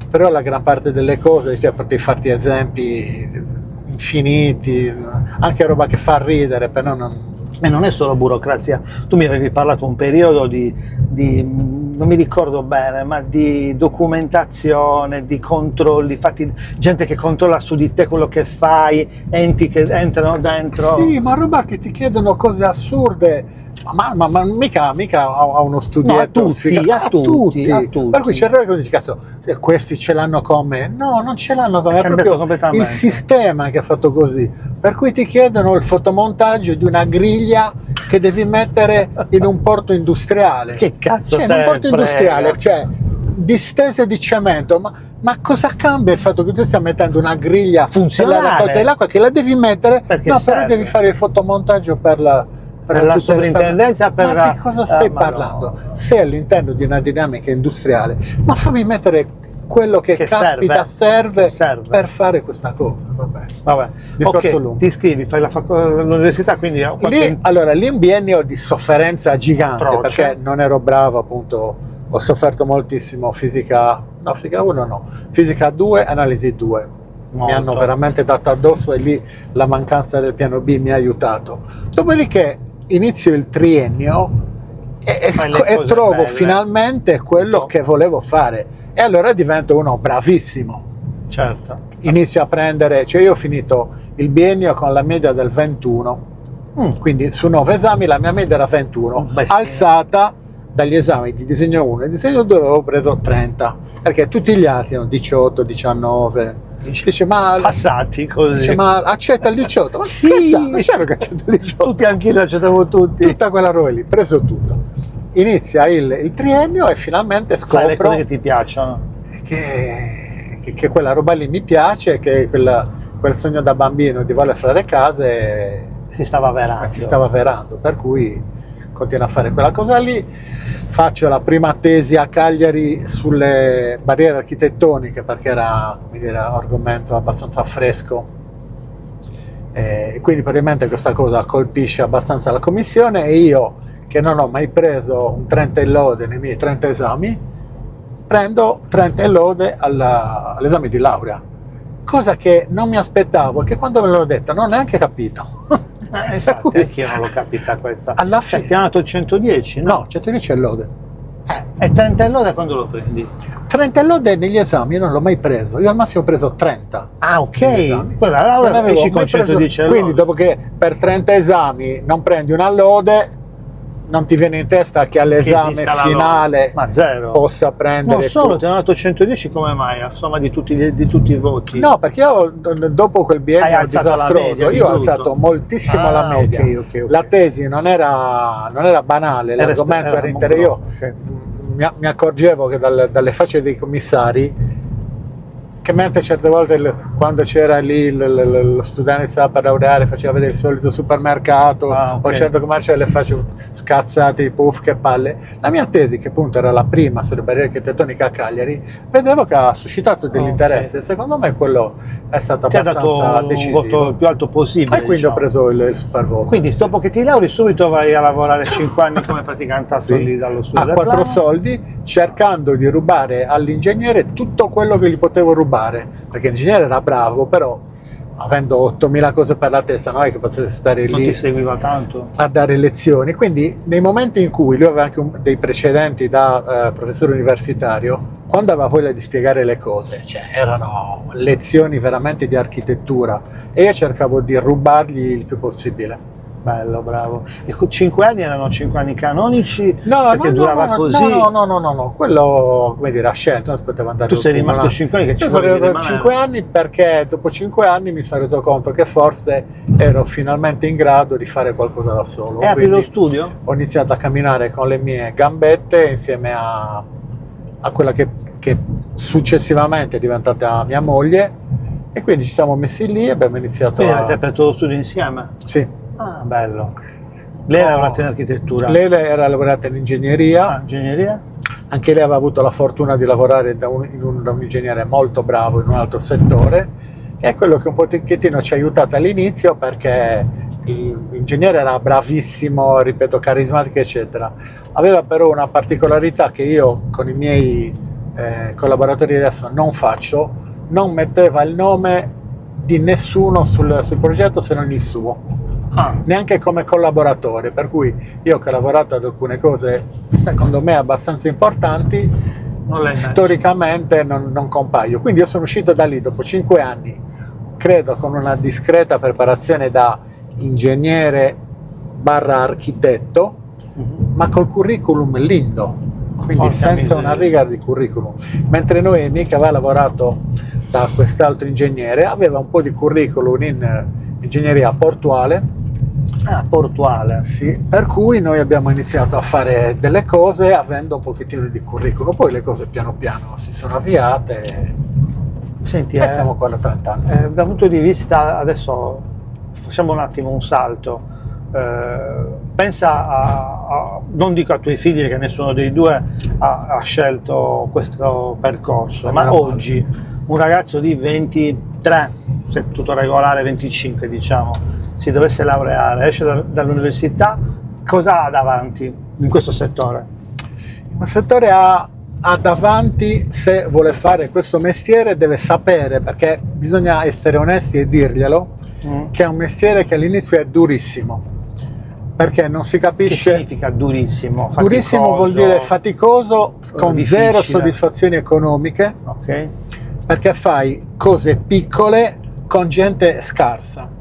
però la gran parte delle cose, cioè, per fatti esempi infiniti, anche roba che fa ridere, però non... E non è solo burocrazia. Tu mi avevi parlato un periodo di non mi ricordo bene, ma di documentazione, di controlli, fatti, gente che controlla su di te quello che fai, enti che entrano dentro. Sì, ma roba che ti chiedono cose assurde, ma mica a uno studietto. No, a tutti. Per cui c'è il che dici, cazzo, questi ce l'hanno come? No, non ce l'hanno come, È è cambiato proprio completamente. il sistema che ha fatto così. Per cui ti chiedono il fotomontaggio di una griglia che devi mettere in un porto industriale. Che cazzo Cioè, te in un porto frega? industriale, cioè distese di cemento, ma cosa cambia il fatto che tu stia mettendo una griglia Funzionale. per la raccolta dell'acqua che la devi mettere? Perché no, serve. però devi fare il fotomontaggio per la sovrintendenza, per ma di cosa stai ma parlando? no. Sei all'interno di una dinamica industriale, ma fammi mettere quello che caspita serve per fare questa cosa. Vabbè. Discorso Ok, lungo. ti iscrivi, fai l'università, quindi Lì un biennio di sofferenza gigante, Atroce. perché non ero bravo, appunto, ho sofferto moltissimo fisica 1 no, fisica 2, analisi 2. Mi hanno veramente dato addosso e lì la mancanza del piano B mi ha aiutato. Dopodiché inizio il triennio e trovo belle. finalmente quello che volevo fare, e allora divento uno bravissimo. Certo. Inizio a prendere, cioè io ho finito il biennio con la media del 21, quindi su 9 esami la mia media era 21, Beh, sì. alzata dagli esami di disegno 1 e disegno 2 avevo preso 30, perché tutti gli altri erano 18, 19. Dice, ma passati così. Dice, ma accetta il 18? Ma sì, scherzando, c'era che accetta il 18. Tutti, anche io accettavo tutti. Tutta quella roba lì, preso tutto. Inizia il triennio e finalmente Fai le scopro cose che ti piacciono. che quella roba lì mi piace, che quel sogno da bambino di voler fare case si stava avverando, per cui continuo a fare quella cosa lì. Faccio la prima tesi a Cagliari sulle barriere architettoniche, perché era, come dire, un argomento abbastanza fresco, e quindi probabilmente questa cosa colpisce abbastanza la commissione, e io, che non ho mai preso un 30 e lode nei miei 30 esami, prendo 30 e lode all'esame di laurea, cosa che non mi aspettavo, che quando me l'hanno detto non ho neanche capito. Infatti anch'io non l'ho capita questa. Alla Cioè, fine ti hanno dato il 110, no? no, 110 è lode. E 30 e lode quando lo prendi? 30 e lode negli esami io non l'ho mai preso, io al massimo ho preso 30. Ah, ok. negli esami. Quella laurea Non avevo esci con mai preso- 110 quindi dopo che per 30 esami non prendi una lode, non ti viene in testa che all'esame esista la finale lode. Ma zero. possa prendere Non solo, tu. ti hanno dato 110, come mai? A somma di tutti i voti? No, perché io dopo quel Hai biennio alzato la disastroso, media, di io ho brutto. alzato moltissimo la media. ok. La tesi non era banale, l'argomento era interessante. Io ok. mi accorgevo che dalle facce dei commissari, che mentre certe volte quando c'era lì lo studente stava per laureare, faceva vedere il solito supermercato o centro commerciale, le faccio scazzati, puff, che palle. La mia tesi, che appunto era la prima sulle barriere architettoniche a Cagliari, vedevo che ha suscitato dell'interesse, e secondo me quello è stato Ti ha abbastanza dato un decisivo. voto il più alto possibile. E quindi ho preso il super voto. Quindi dopo che ti lauri subito vai a lavorare 5 anni come praticante lì dallo studio. A 4 soldi, cercando di rubare all'ingegnere tutto quello che gli potevo rubare, perché l'ingegnere era bravo, però avendo 8000 cose per la testa non è che potesse stare Non lì ti seguiva tanto. a dare lezioni. Quindi nei momenti in cui lui aveva anche dei precedenti da professore universitario, quando aveva voglia di spiegare le cose, cioè erano lezioni veramente di architettura, e io cercavo di rubargli il più possibile. Bello, bravo. E 5 anni erano 5 anni canonici? No, perché durava così? No, quello, come dire, a scelta, non si poteva andare. Tu sei rimasto 5 anni, che ci Io sono volevi rimasto 5 anni perché dopo 5 anni mi sono reso conto che forse ero finalmente in grado di fare qualcosa da solo. E apri lo studio? Ho iniziato a camminare con le mie gambette insieme a quella che successivamente è diventata mia moglie, E quindi ci siamo messi lì e abbiamo iniziato Quindi avete aperto lo studio insieme? Sì. Ah, bello. Lei era laureata in architettura? Lei era laureata in ingegneria. Ah, ingegneria? Anche lei aveva avuto la fortuna di lavorare da un ingegnere molto bravo in un altro settore, e è quello che un pochettino ci ha aiutato all'inizio, perché l'ingegnere era bravissimo, ripeto, carismatico, eccetera. Aveva però una particolarità che io con i miei collaboratori adesso non faccio: non metteva il nome di nessuno sul progetto se non il suo. Neanche come collaboratore, per cui io che ho lavorato ad alcune cose secondo me abbastanza importanti, storicamente non compaio. Quindi io sono uscito da lì dopo 5 anni, credo con una discreta preparazione da ingegnere barra architetto, ma col curriculum lindo, quindi senza una riga di curriculum. Mentre Noemi, che aveva lavorato da quest'altro ingegnere, aveva un po' di curriculum in ingegneria portuale. Ah, portuale. Sì, per cui noi abbiamo iniziato a fare delle cose avendo un pochettino di curriculum, poi le cose piano piano si sono avviate. Senti, e siamo qua da 30 anni. Dal punto di vista, adesso facciamo un attimo un salto. Pensa non dico a tuoi figli, che nessuno dei due ha scelto questo percorso, ma oggi un ragazzo di 23, se tutto regolare 25 diciamo, si dovesse laureare, esce dall'università, cosa ha davanti in questo settore? In questo settore ha davanti, se vuole fare questo mestiere, deve sapere, perché bisogna essere onesti e dirglielo, che è un mestiere che all'inizio è durissimo, perché non si capisce. Che significa durissimo? Faticoso, durissimo vuol dire faticoso, con difficile. Zero soddisfazioni economiche, perché fai cose piccole con gente scarsa.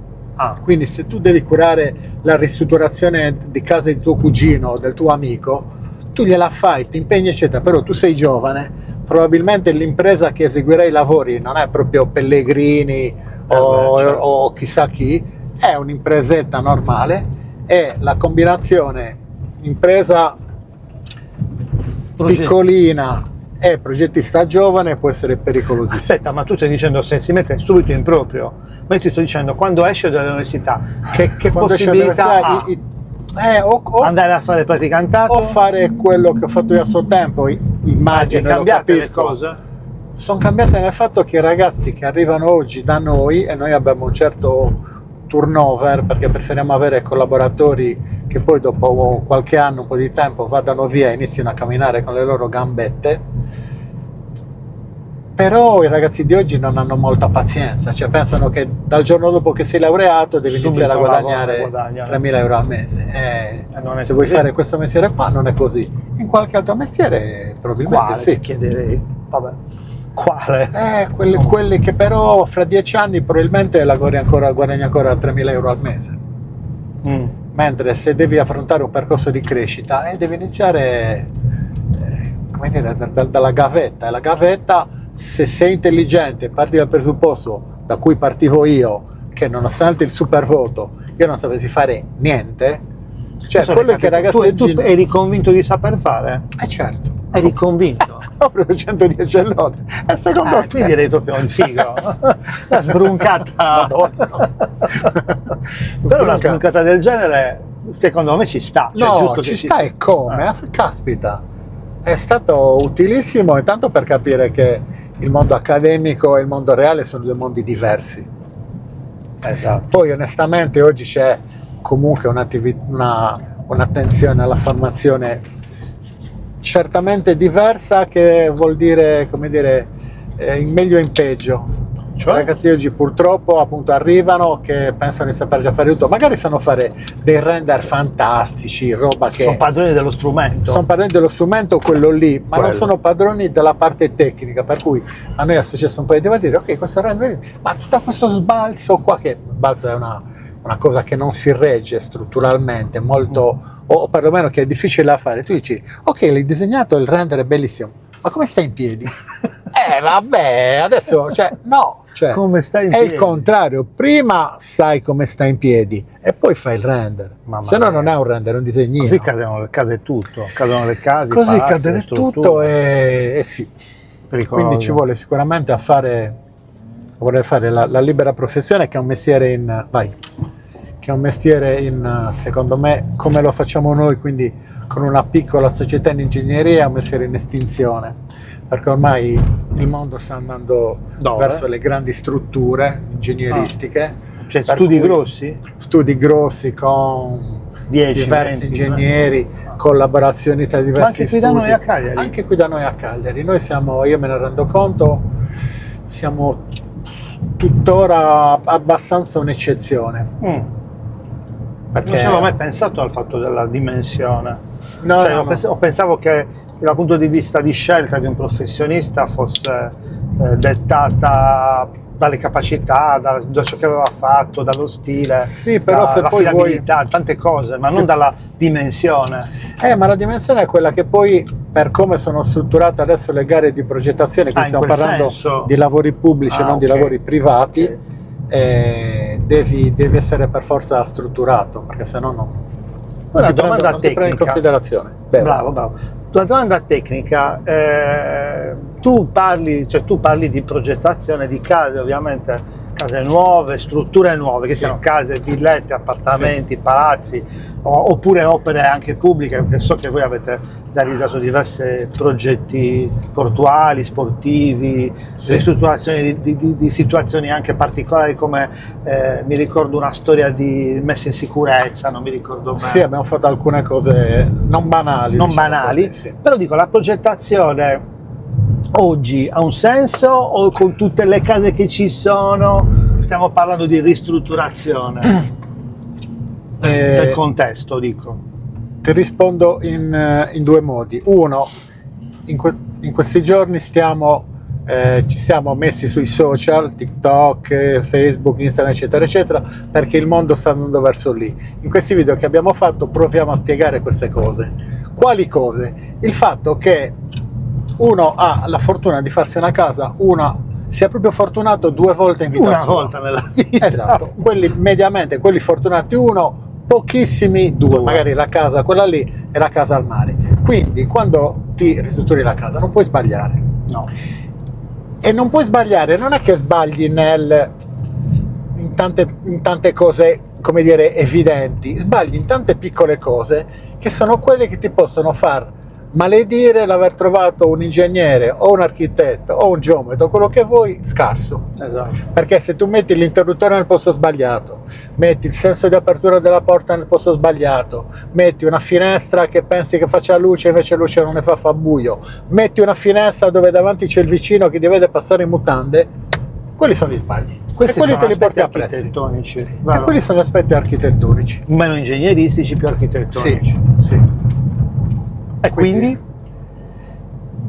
Quindi se tu devi curare la ristrutturazione di casa di tuo cugino o del tuo amico, tu gliela fai, ti impegni eccetera, però tu sei giovane, probabilmente l'impresa che eseguirà i lavori non è proprio Pellegrini o chissà chi, è un'impresetta normale, e la combinazione impresa piccolina e progettista giovane può essere pericolosissimo. Aspetta, ma tu stai dicendo se si mette subito in proprio, ma io ti sto dicendo quando esce dall'università, che possibilità ha? Andare a fare praticantato? O fare quello che ho fatto io a suo tempo, immagino, lo capisco. Le cose? Sono cambiate nel fatto che i ragazzi che arrivano oggi da noi, e noi abbiamo un certo turnover perché preferiamo avere collaboratori che poi dopo qualche anno, un po' di tempo, vadano via e iniziano a camminare con le loro gambette, però i ragazzi di oggi non hanno molta pazienza, cioè pensano che dal giorno dopo che sei laureato devi iniziare a guadagnare 3.000 euro al mese, se vuoi fare questo mestiere qua non è così. In qualche altro mestiere probabilmente quale, sì. Ti chiederei, vabbè. Quale? Quelli che però fra 10 anni probabilmente guadagni ancora 3.000 euro al mese. Mentre se devi affrontare un percorso di crescita devi iniziare come dire, dalla gavetta, e la gavetta, se sei intelligente, parti dal presupposto da cui partivo io, che nonostante il super voto io non sapessi fare niente, cioè quello che ragazzi tu eri convinto di saper fare? Certo. Eri convinto? Ho preso 110 all'ora, e secondo te? Quindi eri proprio il figo, la sbruncata. Madonna. Però una sbruncata del genere secondo me ci sta. Cioè, no, giusto ci sta, e come? Caspita, è stato utilissimo, intanto per capire che il mondo accademico e il mondo reale sono due mondi diversi. Esatto. Poi onestamente oggi c'è comunque un'attenzione alla formazione certamente diversa, che vuol dire, come dire, in meglio e in peggio. Cioè? I ragazzi di oggi purtroppo appunto arrivano che pensano di saper già fare tutto, magari sanno fare dei render fantastici, roba che... Sono padroni dello strumento. Sono padroni dello strumento, quello lì, ma non sono padroni della parte tecnica, per cui a noi è successo un po' di tempo a dire ok, questo render, ma tutto questo sbalzo qua, che sbalzo è una cosa che non si regge strutturalmente, molto, o perlomeno che è difficile da fare. Tu dici ok, l'hai disegnato, il render è bellissimo, ma come stai in piedi? Vabbè, adesso, cioè, come stai in è piedi? Il contrario, prima sai come stai in piedi e poi fai il render, se no non è un render, è un disegnino. Così cade tutto, cadono le case, così palazzi, cade tutto, e sì. Pericoloso. Quindi ci vuole sicuramente a fare vorrei fare la libera professione, che è un mestiere secondo me, come lo facciamo noi, quindi con una piccola società in ingegneria, è un mestiere in estinzione, perché ormai il mondo sta andando verso le grandi strutture ingegneristiche. Cioè studi grossi? Studi grossi con 10, diversi 20, ingegneri, collaborazioni tra diversi studi. Ma anche qui da noi a Cagliari? Anche qui da noi a Cagliari. Noi siamo, io me ne rendo conto, siamo tuttora abbastanza un'eccezione. Perché non ci avevo mai pensato al fatto della dimensione. No, cioè, no. pensavo che dal punto di vista di scelta di un professionista fosse dettata dalle capacità, da ciò che aveva fatto, dallo stile, sì, però se poi dall'affidabilità, tante cose, ma non dalla dimensione. Ma la dimensione è quella che poi, per come sono strutturate adesso le gare di progettazione, quindi stiamo parlando di lavori pubblici e non di lavori privati, devi essere per forza strutturato, perché sennò non Una domanda non ti prendo in considerazione. Bravo. Una domanda tecnica, tu parli di progettazione di case, ovviamente case nuove, strutture nuove, che siano case, villette, appartamenti, palazzi, oppure opere anche pubbliche, perché so che voi avete realizzato diversi progetti portuali, sportivi, ristrutturazioni di situazioni anche particolari, come mi ricordo una storia di messa in sicurezza, non mi ricordo bene. Sì, abbiamo fatto alcune cose non banali. Così, però dico, la progettazione oggi ha un senso, o con tutte le case che ci sono stiamo parlando di ristrutturazione del contesto, dico? Ti rispondo in due modi. Uno, in questi giorni ci siamo messi sui social, TikTok, Facebook, Instagram, eccetera, eccetera, perché il mondo sta andando verso lì. In questi video che abbiamo fatto proviamo a spiegare queste cose. Quali cose? Il fatto che uno ha la fortuna di farsi una casa, si è proprio fortunato 2 volte in vita una sua. volta nella vita. Esatto, quelli fortunati 1, pochissimi 2, magari la casa quella lì e la casa al mare. Quindi quando ti ristrutturi la casa non puoi sbagliare. No. E non puoi sbagliare, non è che sbagli in tante cose, come dire, evidenti, sbagli in tante piccole cose che sono quelle che ti possono far maledire l'aver trovato un ingegnere o un architetto o un geometra, quello che vuoi, scarso. Esatto. Perché se tu metti l'interruttore nel posto sbagliato, metti il senso di apertura della porta nel posto sbagliato, metti una finestra che pensi che faccia luce, invece luce non ne fa buio, metti una finestra dove davanti c'è il vicino che ti vede passare in mutande, quelli sono gli sbagli. Questi e quelli sono te li porti aspetti appresso. architettonici. E quelli sono gli aspetti architettonici. Meno ingegneristici, più architettonici. Sì. E quindi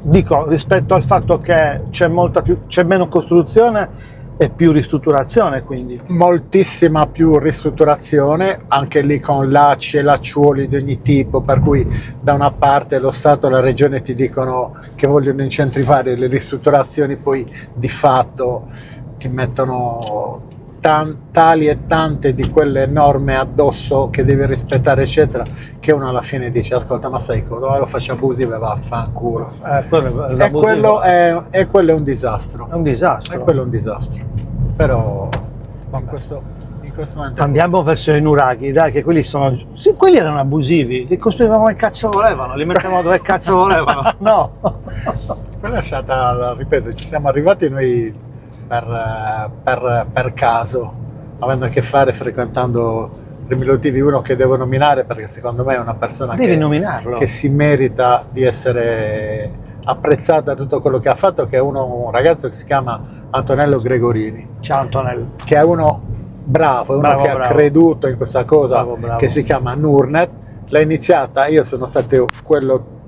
dico, rispetto al fatto che c'è meno costruzione e più ristrutturazione, quindi moltissima più ristrutturazione, anche lì con lacci e lacciuoli di ogni tipo, per cui da una parte lo Stato e la Regione ti dicono che vogliono incentivare le ristrutturazioni, poi di fatto ti mettono tali e tante di quelle norme addosso che devi rispettare, eccetera, che uno alla fine dice: ascolta, ma sai cosa, lo faccio abusivo e vaffanculo. Quello è un disastro. È un disastro. E quello è un disastro. Però in questo momento andiamo verso i nuraghi, dai, che quelli sono. Sì, quelli erano abusivi, li costruivano come cazzo volevano, li mettevano dove cazzo volevano. No. Quella è stata, ripeto, ci siamo arrivati noi per caso, avendo a che fare, frequentando per i motivi, uno che devo nominare perché secondo me è una persona che si merita di essere apprezzata per tutto quello che ha fatto, che è un ragazzo che si chiama Antonello Gregorini. Ciao Antonello. Che è uno bravo, che ha creduto in questa cosa che si chiama Nurnet. L'ha iniziata, io sono stato quello,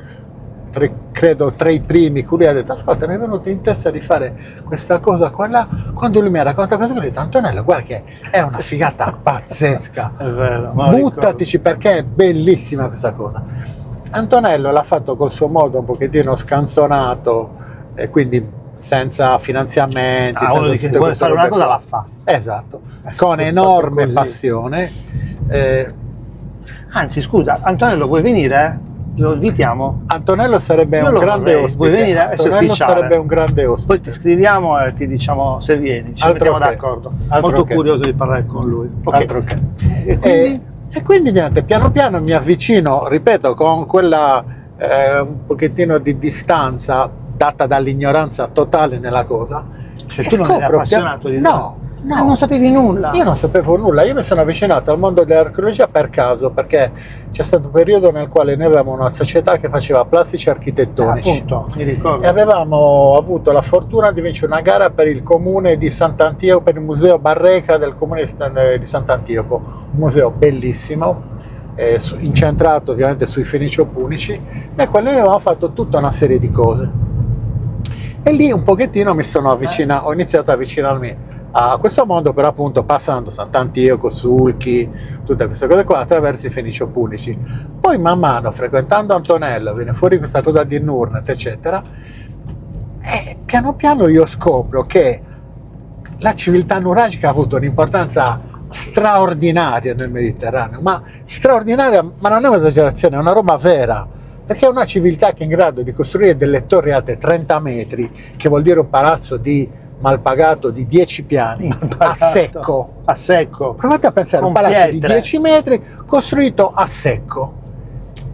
credo, tra i primi, cui lui ha detto: ascolta, mi è venuto in testa di fare questa cosa qua là. Quando lui mi ha raccontato questa cosa, ho detto: Antonello, guarda che è una figata pazzesca, è vero, buttatici, perché è bellissima questa cosa. Antonello l'ha fatto col suo modo un pochettino scanzonato, e quindi senza finanziamenti, uno che vuole fare una cosa la fa, esatto, con enorme passione. Anzi, scusa, Antonello, vuoi venire? Lo invitiamo. Antonello sarebbe Io un lo grande vorrei. ospite. Vuoi venire? Adesso è Antonello ufficiale. sarebbe un grande ospite. Poi ti scriviamo e ti diciamo se vieni, ci Altro mettiamo che. d'accordo. Altro Molto che. curioso di parlare con lui. Ok. Altro che. E quindi? E quindi niente, piano piano mi avvicino, ripeto, con quella un pochettino di distanza data dall'ignoranza totale nella cosa. Cioè, e tu non eri scopro appassionato di No, no. non sapevi nulla. Io non sapevo nulla, io mi sono avvicinato al mondo dell'archeologia per caso, perché c'è stato un periodo nel quale noi avevamo una società che faceva plastici architettonici. Appunto, mi ricordo. E avevamo avuto la fortuna di vincere una gara per il comune di Sant'Antioco, per il museo Barreca del comune di Sant'Antioco, un museo bellissimo, incentrato ovviamente sui Fenicio Punici, nel quale noi avevamo fatto tutta una serie di cose. E lì un pochettino mi sono avvicinato, ho iniziato ad avvicinarmi a questo mondo, però appunto passando Sant'Antioco, Sulchi, tutte queste cose qua attraverso i Fenicio Punici. Poi man mano, frequentando Antonello, viene fuori questa cosa di Nurnet, eccetera, e piano piano io scopro che la civiltà nuragica ha avuto un'importanza straordinaria nel Mediterraneo, ma straordinaria, ma non è un'esagerazione, è una roba vera, perché è una civiltà che è in grado di costruire delle torri alte 30 metri, che vuol dire un palazzo di malpagato di 10 piani, a secco. A secco. Provate a pensare a un Con palazzo di pietre. 10 metri costruito a secco.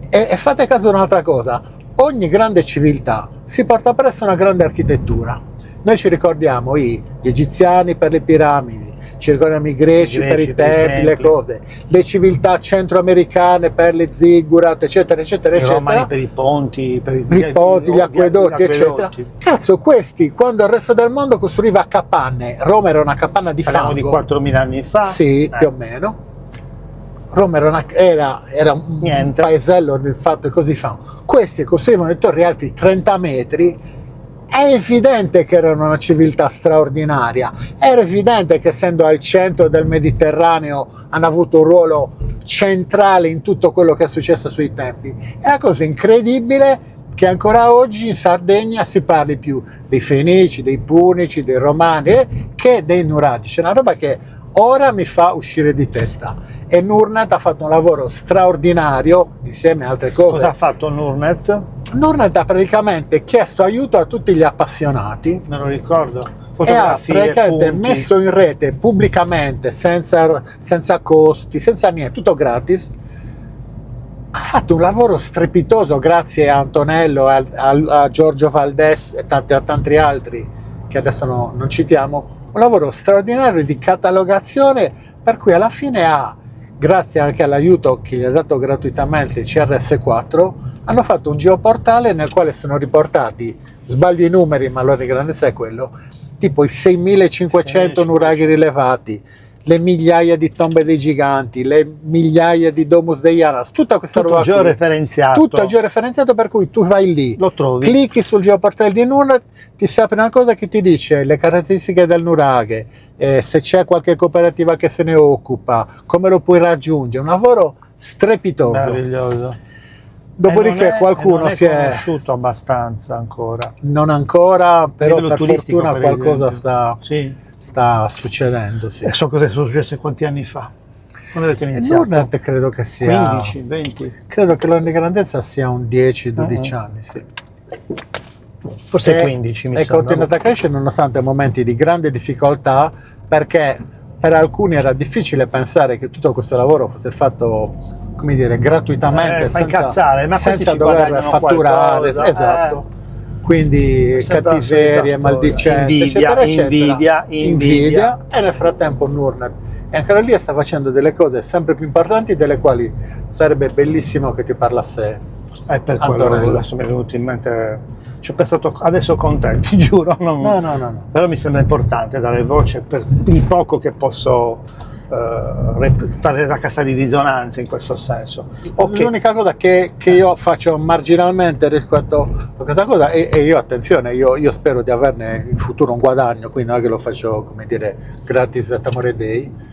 E fate caso a un'altra cosa, ogni grande civiltà si porta presso una grande architettura. Noi ci ricordiamo gli egiziani per le piramidi, ci ricordiamo i greci per i templi, le cose, le civiltà centroamericane per le ziggurat, eccetera, eccetera, I romani eccetera. per i ponti, per I ponti, gli acquedotti, eccetera. Cazzo, questi, quando il resto del mondo costruiva capanne, Roma era una capanna di Parliamo fango. di 4.000 anni fa. Sì, più o meno. Roma era un Niente. paesello del fatto così fango. Questi costruivano le torri alti 30 metri. È evidente che erano una civiltà straordinaria, era evidente che essendo al centro del Mediterraneo hanno avuto un ruolo centrale in tutto quello che è successo sui tempi. È una cosa incredibile che ancora oggi in Sardegna si parli più dei Fenici, dei Punici, dei Romani che dei Nuragici. È una roba che ora mi fa uscire di testa, e Nurnet ha fatto un lavoro straordinario insieme a altre cose. Cosa ha fatto Nurnet? Nurnet ha praticamente chiesto aiuto a tutti gli appassionati Me lo ricordo. e ha Fotografie, praticamente punti. messo in rete pubblicamente, senza costi, senza niente, tutto gratis. Ha fatto un lavoro strepitoso grazie a Antonello, a Giorgio Valdés e a tanti altri che adesso non citiamo, un lavoro straordinario di catalogazione, per cui alla fine grazie anche all'aiuto che gli ha dato gratuitamente il CRS4, hanno fatto un geoportale nel quale sono riportati, sbaglio i numeri ma l'ordine di grandezza è quello, tipo i 6.500 nuraghi rilevati, le migliaia di tombe dei giganti, le migliaia di Domus Dei Janas, tutta questa Tutto roba qui. georeferenziato. Tutto georeferenziato, per cui tu vai lì, Lo trovi. clicchi sul geoportale di Nurnet, ti si apre una cosa che ti dice le caratteristiche del nuraghe, se c'è qualche cooperativa che se ne occupa, come lo puoi raggiungere, un lavoro strepitoso. Meraviglioso. Dopodiché qualcuno non è si è... conosciuto abbastanza ancora. Non ancora, però livello per turistico, fortuna per qualcosa esempio. Sì. sta succedendo, sì. E so cosa è successo quanti anni fa. Quando avete iniziato? Nurnet credo che sia... 15, 20. Credo che l'ordine di grandezza sia un 10-12 anni, sì. Forse E- 15 mi e sembra. continuato a crescere nonostante momenti di grande difficoltà, perché per alcuni era difficile pensare che tutto questo lavoro fosse fatto, come dire, gratuitamente, fa incazzare, ma questi senza ci dover guadagnano fatturare, qualcosa, esatto. Quindi Sembra cattiverie, la solita maldicenze, storia. eccetera, eccetera. Invidia. E nel frattempo Nurnet è ancora lì e sta facendo delle cose sempre più importanti, delle quali sarebbe bellissimo che ti parlasse È per quello Antonello. che adesso mi è venuto in mente. Ci ho pensato adesso con te, ti giuro. No. Però mi sembra importante dare voce per il poco che posso fare da cassa di risonanza in questo senso. Ok. L'unica cosa che io faccio marginalmente rispetto a questa cosa, e io, attenzione, io spero di averne in futuro un guadagno, quindi non è che lo faccio, come dire, gratis at amore Dei.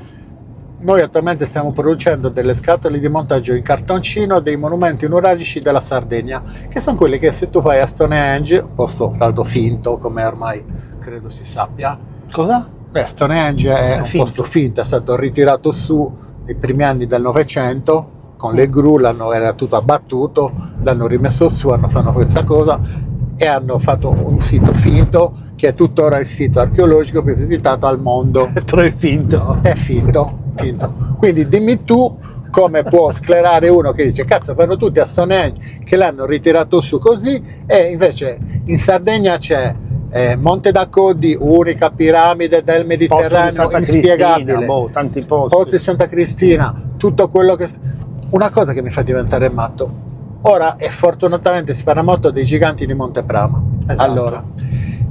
Noi attualmente stiamo producendo delle scatole di montaggio in cartoncino dei monumenti nuragici della Sardegna, che sono quelli che, se tu vai a Stonehenge, posto tra l'altro finto, come ormai credo si sappia. Cosa? Stonehenge è un finto. posto finto, è stato ritirato su nei primi anni del Novecento, con le gru, era tutto abbattuto, l'hanno rimesso su, hanno fatto questa cosa e hanno fatto un sito finto che è tuttora il sito archeologico più visitato al mondo. Però è finto. È finto. Quindi dimmi tu come può sclerare uno che dice cazzo, vanno tutti a Stonehenge che l'hanno ritirato su così, e invece in Sardegna c'è Monte d'Accoddi, unica piramide del Mediterraneo inspiegabile, tanti posti. Pozzi di Santa Cristina, tutto quello che... Una cosa che mi fa diventare matto ora, e fortunatamente si parla molto dei giganti di Monteprama. Esatto. Allora,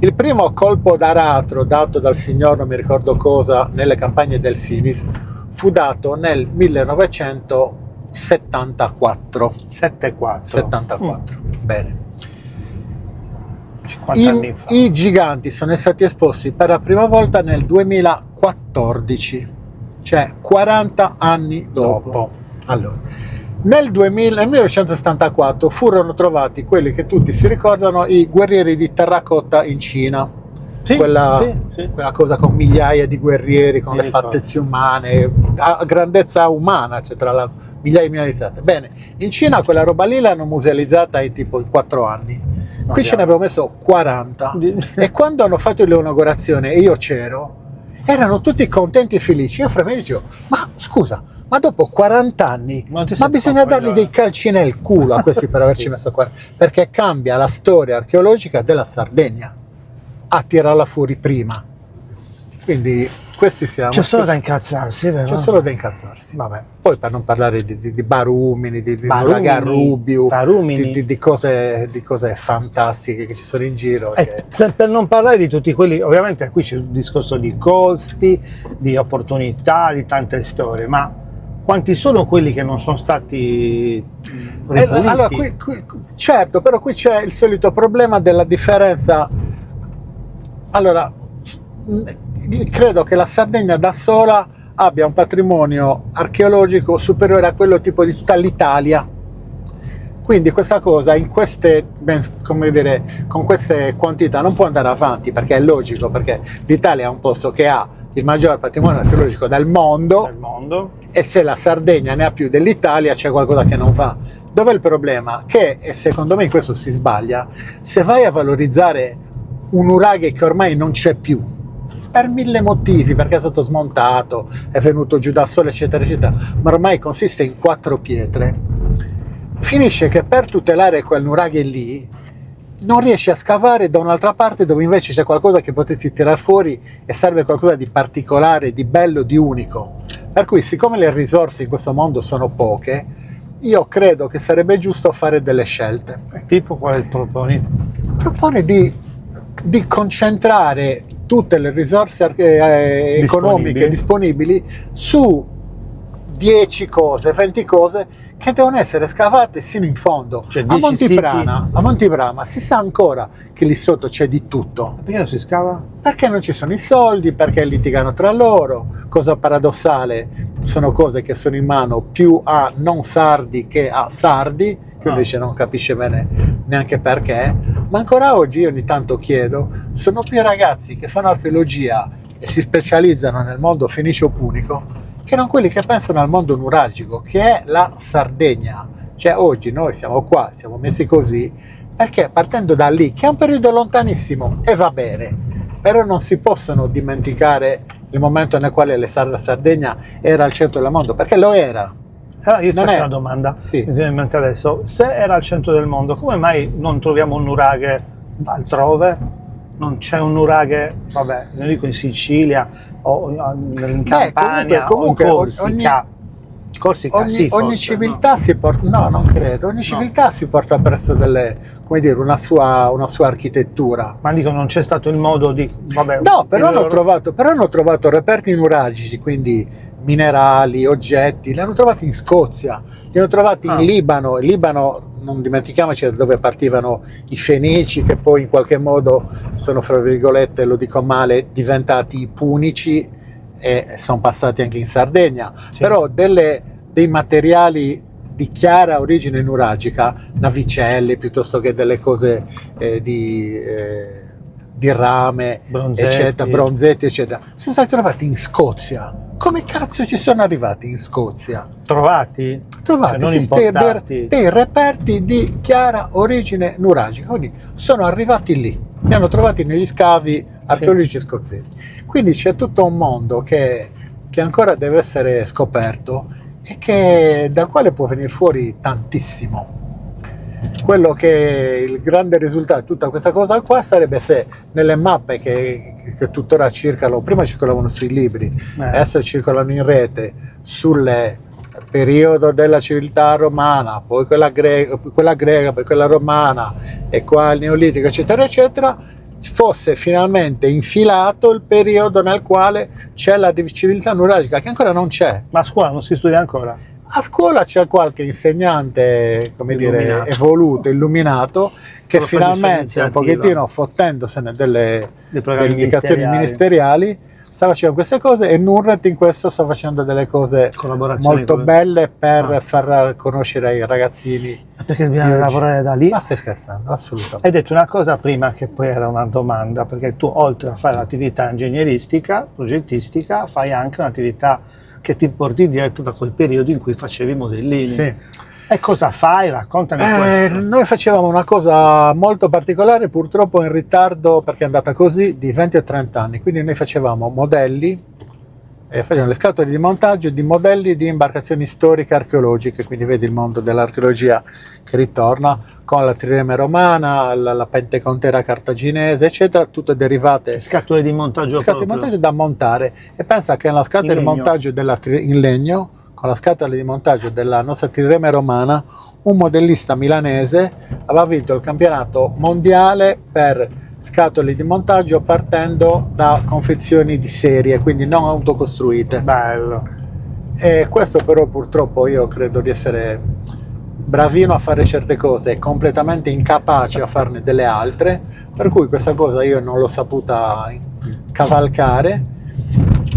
il primo colpo d'aratro dato dal signor non mi ricordo cosa nelle campagne del Sinis fu dato nel 1974. 74. Bene. 50 anni fa. I giganti sono stati esposti per la prima volta nel 2014, cioè 40 anni dopo. Allora, nel 1974 furono trovati quelli che tutti si ricordano, i guerrieri di terracotta in Cina. Quella cosa con migliaia di guerrieri, con le fattezze umane, a grandezza umana, cioè tra l'altro migliaia e migliaia di state. Bene, in Cina quella roba lì l'hanno musealizzata in 4 anni. Qui ce ne abbiamo messo 40. E quando hanno fatto l'inaugurazione e io c'ero, erano tutti contenti e felici. Io fra me dicevo, ma scusa, ma dopo 40 anni, ma bisogna dargli dei calci nel culo a questi per averci messo 40, perché cambia la storia archeologica della Sardegna a tirarla fuori prima. Quindi questi siamo. C'è solo da incazzarsi, vero? C'è solo da incazzarsi. Vabbè. Poi per non parlare di barumini, di nuraghe Rubiu, di cose fantastiche che ci sono in giro. Per non parlare di tutti quelli, ovviamente qui c'è un discorso di costi, di opportunità, di tante storie, ma quanti sono quelli che non sono stati ripuliti? Allora, certo, però qui c'è il solito problema della differenza. Allora, credo che la Sardegna da sola abbia un patrimonio archeologico superiore a quello tipo di tutta l'Italia. Quindi questa cosa in queste, come dire, con queste quantità non può andare avanti, perché è logico, perché l'Italia è un posto che ha il maggior patrimonio archeologico del mondo, e se la Sardegna ne ha più dell'Italia c'è qualcosa che non va. Dov'è il problema? Che, e secondo me in questo si sbaglia, se vai a valorizzare un nuraghe che ormai non c'è più, per 1000 motivi, perché è stato smontato, è venuto giù da sole, eccetera, eccetera, ma ormai consiste in 4 pietre, finisce che per tutelare quel nuraghe lì non riesci a scavare da un'altra parte dove invece c'è qualcosa che potessi tirar fuori e serve qualcosa di particolare, di bello, di unico. Per cui, siccome le risorse in questo mondo sono poche, io credo che sarebbe giusto fare delle scelte. Tipo quale proponi? Propone di concentrare tutte le risorse economiche disponibili su 10 cose, 20 cose che devono essere scavate sino in fondo. Cioè, a Montebrama si sa ancora che lì sotto c'è di tutto. Perché non si scava? Perché non ci sono i soldi, perché litigano tra loro. Cosa paradossale, sono cose che sono in mano più a non sardi che a sardi, che invece non capisce bene neanche perché. Ma ancora oggi io ogni tanto chiedo, sono più ragazzi che fanno archeologia e si specializzano nel mondo fenicio-punico che non quelli che pensano al mondo nuragico, che è la Sardegna. Cioè oggi noi siamo qua, siamo messi così, perché partendo da lì, che è un periodo lontanissimo, e va bene, però non si possono dimenticare il momento nel quale la Sardegna era al centro del mondo, perché lo era. Allora io ti faccio una domanda, mi viene in mente adesso: se era al centro del mondo, come mai non troviamo un nuraghe altrove? Non c'è un nuraghe, vabbè, non dico in Sicilia o in Campania, comunque o in Corsica. Ogni civiltà si porta, no, non credo, ogni civiltà si porta presso come dire, una sua architettura. Ma dico, non c'è stato il modo di, vabbè. No, però hanno trovato reperti nuragici, quindi minerali, oggetti, li hanno trovati in Scozia, li hanno trovati in Libano. Il Libano, non dimentichiamoci da dove partivano i Fenici, che poi in qualche modo sono, fra virgolette, lo dico male, diventati i Punici e sono passati anche in Sardegna. Sì. Però dei materiali di chiara origine nuragica, navicelle piuttosto che delle cose di rame, bronzetti, eccetera, sono stati trovati in Scozia. Come cazzo ci sono arrivati in Scozia? Trovati? trovati non importati. dei reperti di chiara origine nuragica, quindi sono arrivati lì, li hanno trovati negli scavi archeologici scozzesi. Quindi c'è tutto un mondo che ancora deve essere scoperto e dal quale può venire fuori tantissimo. Quello che il grande risultato di tutta questa cosa qua sarebbe se nelle mappe che tuttora circolano, prima circolavano sui libri, adesso circolano in rete sul periodo della civiltà romana, poi quella greca, poi quella romana e qua il neolitico, eccetera eccetera, fosse finalmente infilato il periodo nel quale c'è la civiltà nuragica, che ancora non c'è. Ma a scuola non si studia ancora? A scuola c'è qualche insegnante, come dire, evoluto, illuminato, che finalmente, un pochettino fottendosene delle indicazioni ministeriali, sta facendo queste cose, e NURRET in questo sta facendo delle cose molto belle per far conoscere ai ragazzini. Perché dobbiamo lavorare da lì? Ma stai scherzando, assolutamente. Hai detto una cosa prima che poi era una domanda, perché tu oltre a fare l'attività ingegneristica, progettistica, fai anche un'attività che ti porti dietro da quel periodo in cui facevi i modellini. Sì. E cosa fai? Raccontami questo. Noi facevamo una cosa molto particolare, purtroppo in ritardo, perché è andata così, di 20 o 30 anni. Quindi noi facevamo modelli, facevamo le scatole di montaggio di modelli di imbarcazioni storiche archeologiche, quindi vedi il mondo dell'archeologia che ritorna, con la trireme romana, la pentecontera cartaginese, eccetera, tutte derivate. Scatole di montaggio Scatole di montaggio da montare. E pensa che nella scatola di montaggio in legno, con la scatola di montaggio della nostra trireme romana, un modellista milanese aveva vinto il campionato mondiale per scatole di montaggio partendo da confezioni di serie, quindi non autocostruite. Bello. E questo però purtroppo io credo di essere bravino a fare certe cose e completamente incapace a farne delle altre, per cui questa cosa io non l'ho saputa cavalcare.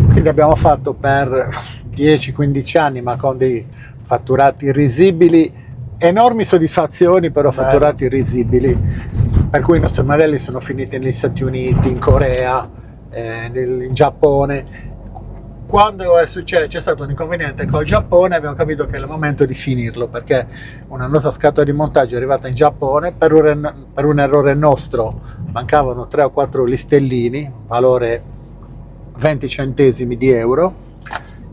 Quindi abbiamo fatto per 10-15 anni, ma con dei fatturati risibili, enormi soddisfazioni, però fatturati risibili, per cui i nostri modelli sono finiti negli Stati Uniti, in Corea, in Giappone. Quando c'è stato un inconveniente col Giappone, abbiamo capito che è il momento di finirlo, perché una nostra scatola di montaggio è arrivata in Giappone, per un errore nostro mancavano 3 o 4 listellini, valore 20 centesimi di euro.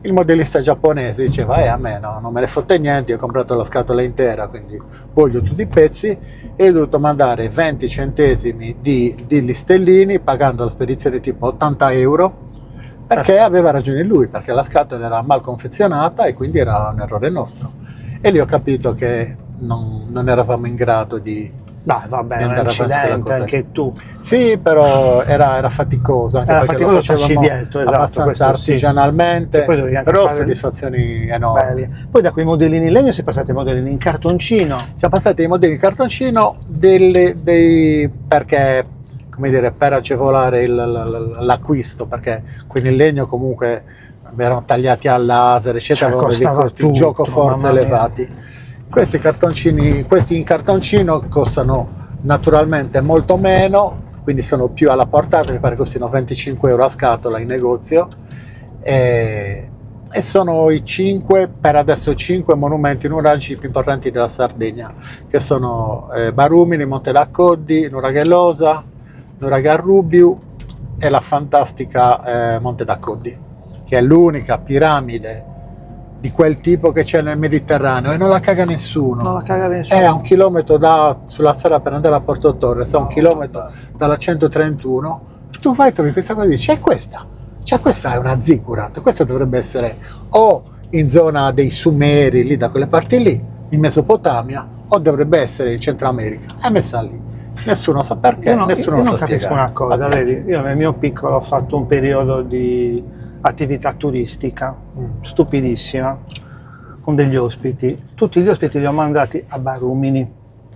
Il modellista giapponese diceva a me no, non me ne fotte niente, io ho comprato la scatola intera, quindi voglio tutti i pezzi, e ho dovuto mandare 20 centesimi di listellini, pagando la spedizione tipo 80 euro, perché aveva ragione lui, perché la scatola era mal confezionata e quindi era un errore nostro. E lì ho capito che non eravamo in grado di vabbè, un andare avanti con la cosa. Anche tu. Sì, però era faticoso, anche perché lo facevamo dietro, abbastanza artigianalmente, però fare soddisfazioni enormi. Belli. Poi da quei modellini in legno si è passati ai modellini in cartoncino. Siamo passati ai modelli in cartoncino perché, come dire, per agevolare l'acquisto, perché quelli in legno comunque erano tagliati al laser, eccetera, avevano dei costi gioco forza elevati. Questi in cartoncino costano naturalmente molto meno, quindi sono più alla portata, mi pare che costino 25 euro a scatola in negozio, e sono per adesso 5 monumenti nuragici più importanti della Sardegna, che sono Barumini, Monte d'Accoddi, Nuraghellosa, Nuragarrubiu e la fantastica Monte d'Accoddi, che è l'unica piramide di quel tipo che c'è nel Mediterraneo, e non la caga nessuno. Non la caga nessuno. È a 1 chilometro sulla strada per andare a Porto Torres, a 1 chilometro dalla 131. Tu vai e trovi questa cosa e dici: è questa. Cioè, questa è una ziggurat. Questa dovrebbe essere o in zona dei Sumeri, lì da quelle parti lì, in Mesopotamia, o dovrebbe essere in Centro America. È messa lì. Nessuno sa perché, nessuno lo sa spiegare. Io non capisco una cosa, vedi? Io nel mio piccolo ho fatto un periodo di attività turistica stupidissima con degli ospiti. Tutti gli ospiti li ho mandati a Barumini.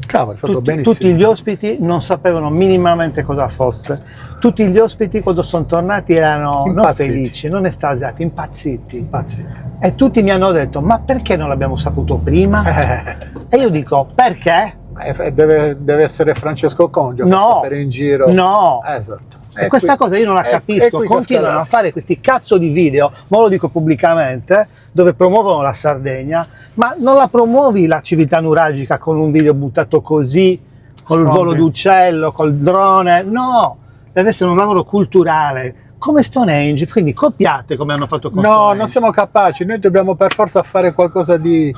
Cavolo, hai fatto benissimo. Tutti gli ospiti non sapevano minimamente cosa fosse. Tutti gli ospiti quando sono tornati erano non felici, non estasiati, impazziti. E tutti mi hanno detto: ma perché non l'abbiamo saputo prima? E io dico: perché? Deve essere Francesco Congio, no, per in giro. No, esatto. E questa cosa io non la capisco, continuano a fare questi cazzo di video, ma lo dico pubblicamente, dove promuovono la Sardegna, ma non la promuovi la civiltà nuragica con un video buttato così, col volo d'uccello, col drone, no, deve essere un lavoro culturale, come Stonehenge, quindi copiate come hanno fatto con Stonehenge. No, non siamo capaci, noi dobbiamo per forza fare qualcosa di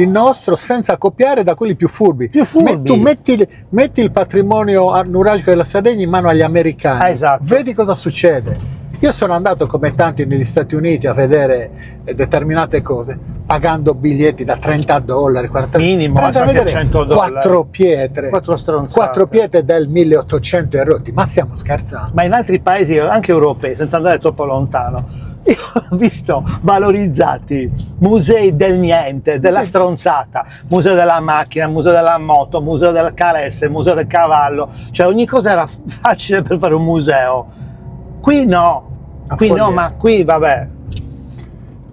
nostro senza copiare da quelli più furbi. Tu metti il patrimonio nuragico della Sardegna in mano agli americani, esatto. Vedi cosa succede. Io sono andato come tanti negli Stati Uniti a vedere determinate cose, pagando biglietti da $30, 40 minimo, ma anche $100. 4 pietre, 4 pietre del 1800 e rotti, ma stiamo scherzando. Ma in altri paesi, anche europei, senza andare troppo lontano, io ho visto valorizzati musei del niente, della stronzata, museo della macchina, museo della moto, museo del caresse, museo del cavallo, cioè ogni cosa era facile per fare un museo. Qui no, ma qui vabbè.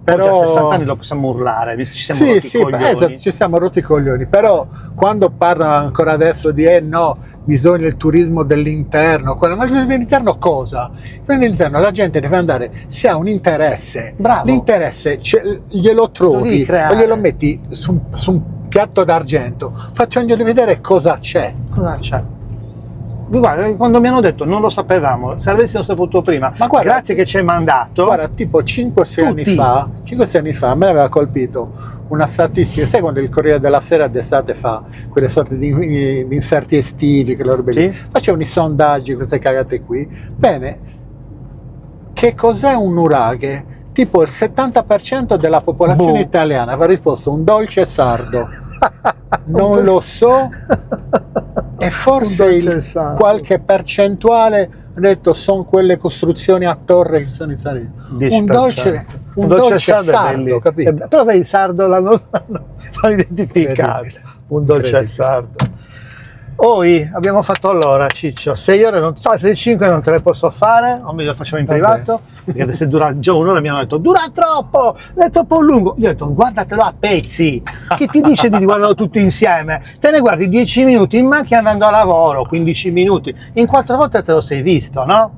Però oggi a 60 anni lo possiamo urlare, visto che ci siamo rotti i coglioni. Esatto, ci siamo rotti i coglioni, però quando parlano ancora adesso di no, bisogna il turismo dell'interno, ma dell'interno cosa? Dell'interno la gente deve andare, se ha un interesse, bravo, l'interesse glielo trovi o glielo metti su un piatto d'argento, facciamogli vedere cosa c'è. Cosa c'è? Guarda, quando mi hanno detto non lo sapevamo, se avessimo saputo prima, ma guarda, grazie che ci hai mandato. Guarda, tipo 5-6 anni fa a me aveva colpito una statistica, sai quando il Corriere della Sera d'estate fa quelle sorte di inserti estivi, quelle robe lì, facevano i sondaggi, queste cagate qui. Bene, che cos'è un nuraghe? Tipo il 70% della popolazione italiana aveva risposto un dolce sardo. Non lo so, e forse qualche percentuale ha detto sono quelle costruzioni a torre che sono in Sardegna. Un dolce sardo, capito? Però il sardo l'hanno identificato, un dolce sardo. Abbiamo fatto allora, Ciccio, 6 ore, 5 non te le posso fare, o meglio lo facciamo in privato, perché adesso dura già un'ora, mi hanno detto dura troppo, è troppo lungo. Io ho detto guardatelo a pezzi, chi ti dice di guardarlo tutto insieme? Te ne guardi 10 minuti in macchina andando a lavoro, 15 minuti, in 4 volte te lo sei visto, no?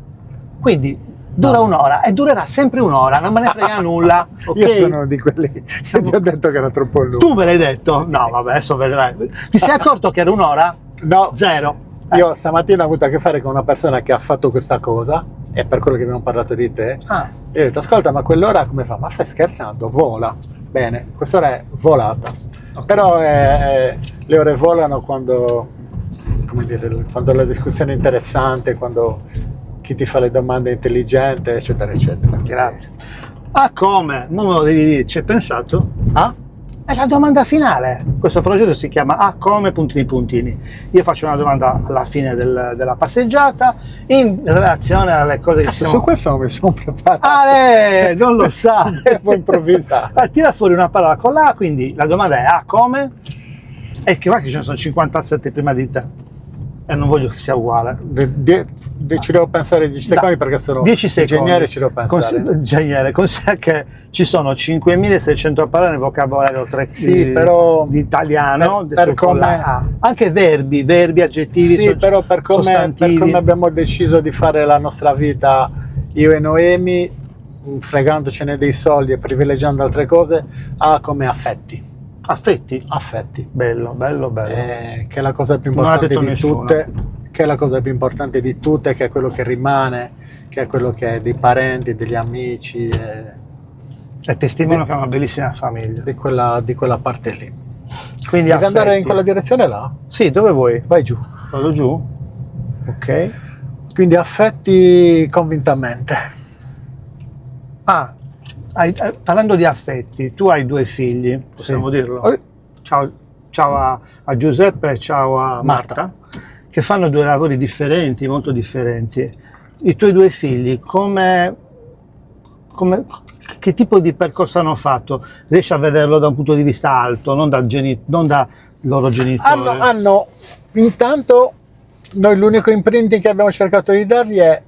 Quindi dura un'ora e durerà sempre un'ora, non me ne frega nulla. Okay? Io sono di quelli che ti ho detto che era troppo lungo. Tu me l'hai detto? No, vabbè, adesso vedrai. Ti sei accorto che era un'ora? No, zero. Io stamattina ho avuto a che fare con una persona che ha fatto questa cosa, e per quello che abbiamo parlato di te, e ho detto ascolta, ma quell'ora come fa? Ma stai scherzando? Vola. Bene, quest'ora è volata. Okay. Però le ore volano quando, come dire, quando la discussione è interessante, quando chi ti fa le domande è intelligente, eccetera, eccetera. Grazie. Come? Non me lo devi dire, ci hai pensato? È la domanda finale. Questo progetto si chiama come puntini. Io faccio una domanda alla fine della passeggiata in relazione alle cose che Su questo non mi sono preparato. Non lo sa. Devo improvvisare. Tira fuori una parola con la, quindi la domanda è come? E che va che ce ne sono 57 prima di te. E non voglio che sia uguale. Ci devo pensare 10 secondi perché sono 10 secondi. Ingegnere, ci devo pensare. Ingegnere, considera che ci sono 5.600 parole nel vocabolario di italiano, per come, anche verbi, aggettivi, sì, però per come abbiamo deciso di fare la nostra vita io e Noemi, fregandocene dei soldi e privilegiando altre cose, come affetti. Affetti. Bello. Che è la cosa più importante di tutte, che è la cosa più importante di tutte, che è quello che rimane, che è quello che è dei parenti, degli amici. È testimone che è una bellissima famiglia. Di quella parte lì. Quindi devi andare in quella direzione là? Sì, dove vuoi? Vai giù. Vado giù? Ok. Quindi affetti convintamente. Parlando di affetti, tu hai 2 figli, possiamo dirlo? Ciao a Giuseppe e ciao a Marta, che fanno 2 lavori differenti, molto differenti. I tuoi 2 figli, che tipo di percorso hanno fatto? Riesci a vederlo da un punto di vista alto, non da loro genitori? Intanto, noi l'unico imprinting che abbiamo cercato di dargli è: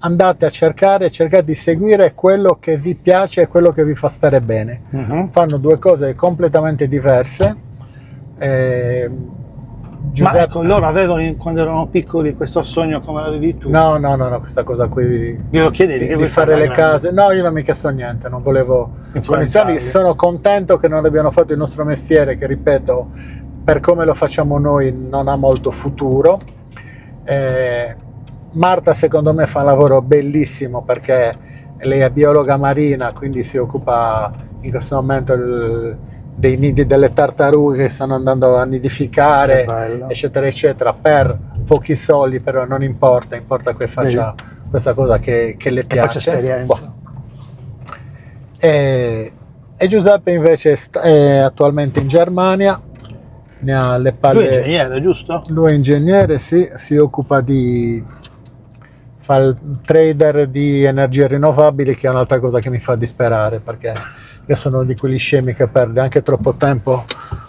andate a cercare di seguire quello che vi piace e quello che vi fa stare bene. Fanno 2 cose completamente diverse, Giuseppe... Ma ecco, loro avevano quando erano piccoli questo sogno come l'avevi tu? No, questa cosa qui Glielo chiedevi di fare le case. No, io non mi ho chiesto niente, non volevo condizioni. Sono contento che non abbiano fatto il nostro mestiere, che ripeto, per come lo facciamo noi non ha molto futuro. Marta secondo me fa un lavoro bellissimo perché lei è biologa marina, quindi si occupa in questo momento dei nidi delle tartarughe che stanno andando a nidificare, eccetera eccetera, per pochi soldi, però non importa che faccia questa cosa che le piace. Esperienza. E Giuseppe invece è attualmente in Germania, ne ha le palle. Lui è ingegnere, giusto? Lui è ingegnere, sì, si occupa fa il trader di energie rinnovabili, che è un'altra cosa che mi fa disperare, perché io sono uno di quegli scemi che perde anche troppo tempo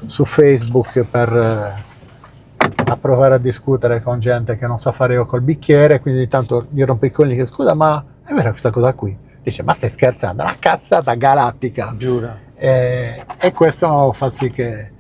su Facebook per a provare a discutere con gente che non sa fare io col bicchiere, quindi ogni tanto gli rompo i coglioni, scusa, ma è vera questa cosa qui? Dice, ma stai scherzando? Una cazzata galattica. Giura. E questo fa sì che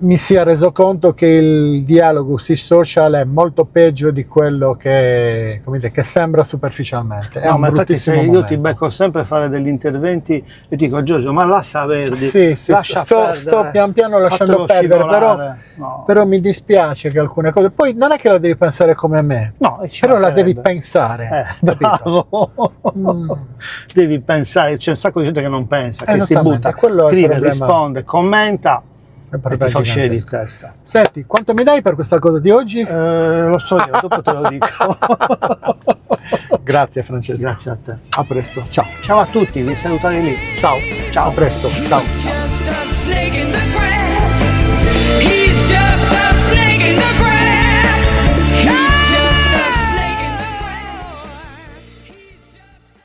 mi sia reso conto che il dialogo sui social è molto peggio di quello che sembra superficialmente. È no, un ma infatti se io momento. ti becco sempre a fare degli interventi, io ti dico Giorgio, ma lascia Verdi, sì, sto pian piano lasciando perdere, però mi dispiace che alcune cose, poi non è che la devi pensare come me, no, però la devi pensare, bravo. Devi pensare, c'è un sacco di gente che non pensa, che si butta, scrive, risponde, commenta e ti fa uscire di testa. Senti, quanto mi dai per questa cosa di oggi? Lo so io, dopo te lo dico. Grazie Francesco. Grazie a te. A presto. Ciao. Ciao a tutti, vi salutate lì. Ciao. Ciao. A presto. Ciao. Just a snake in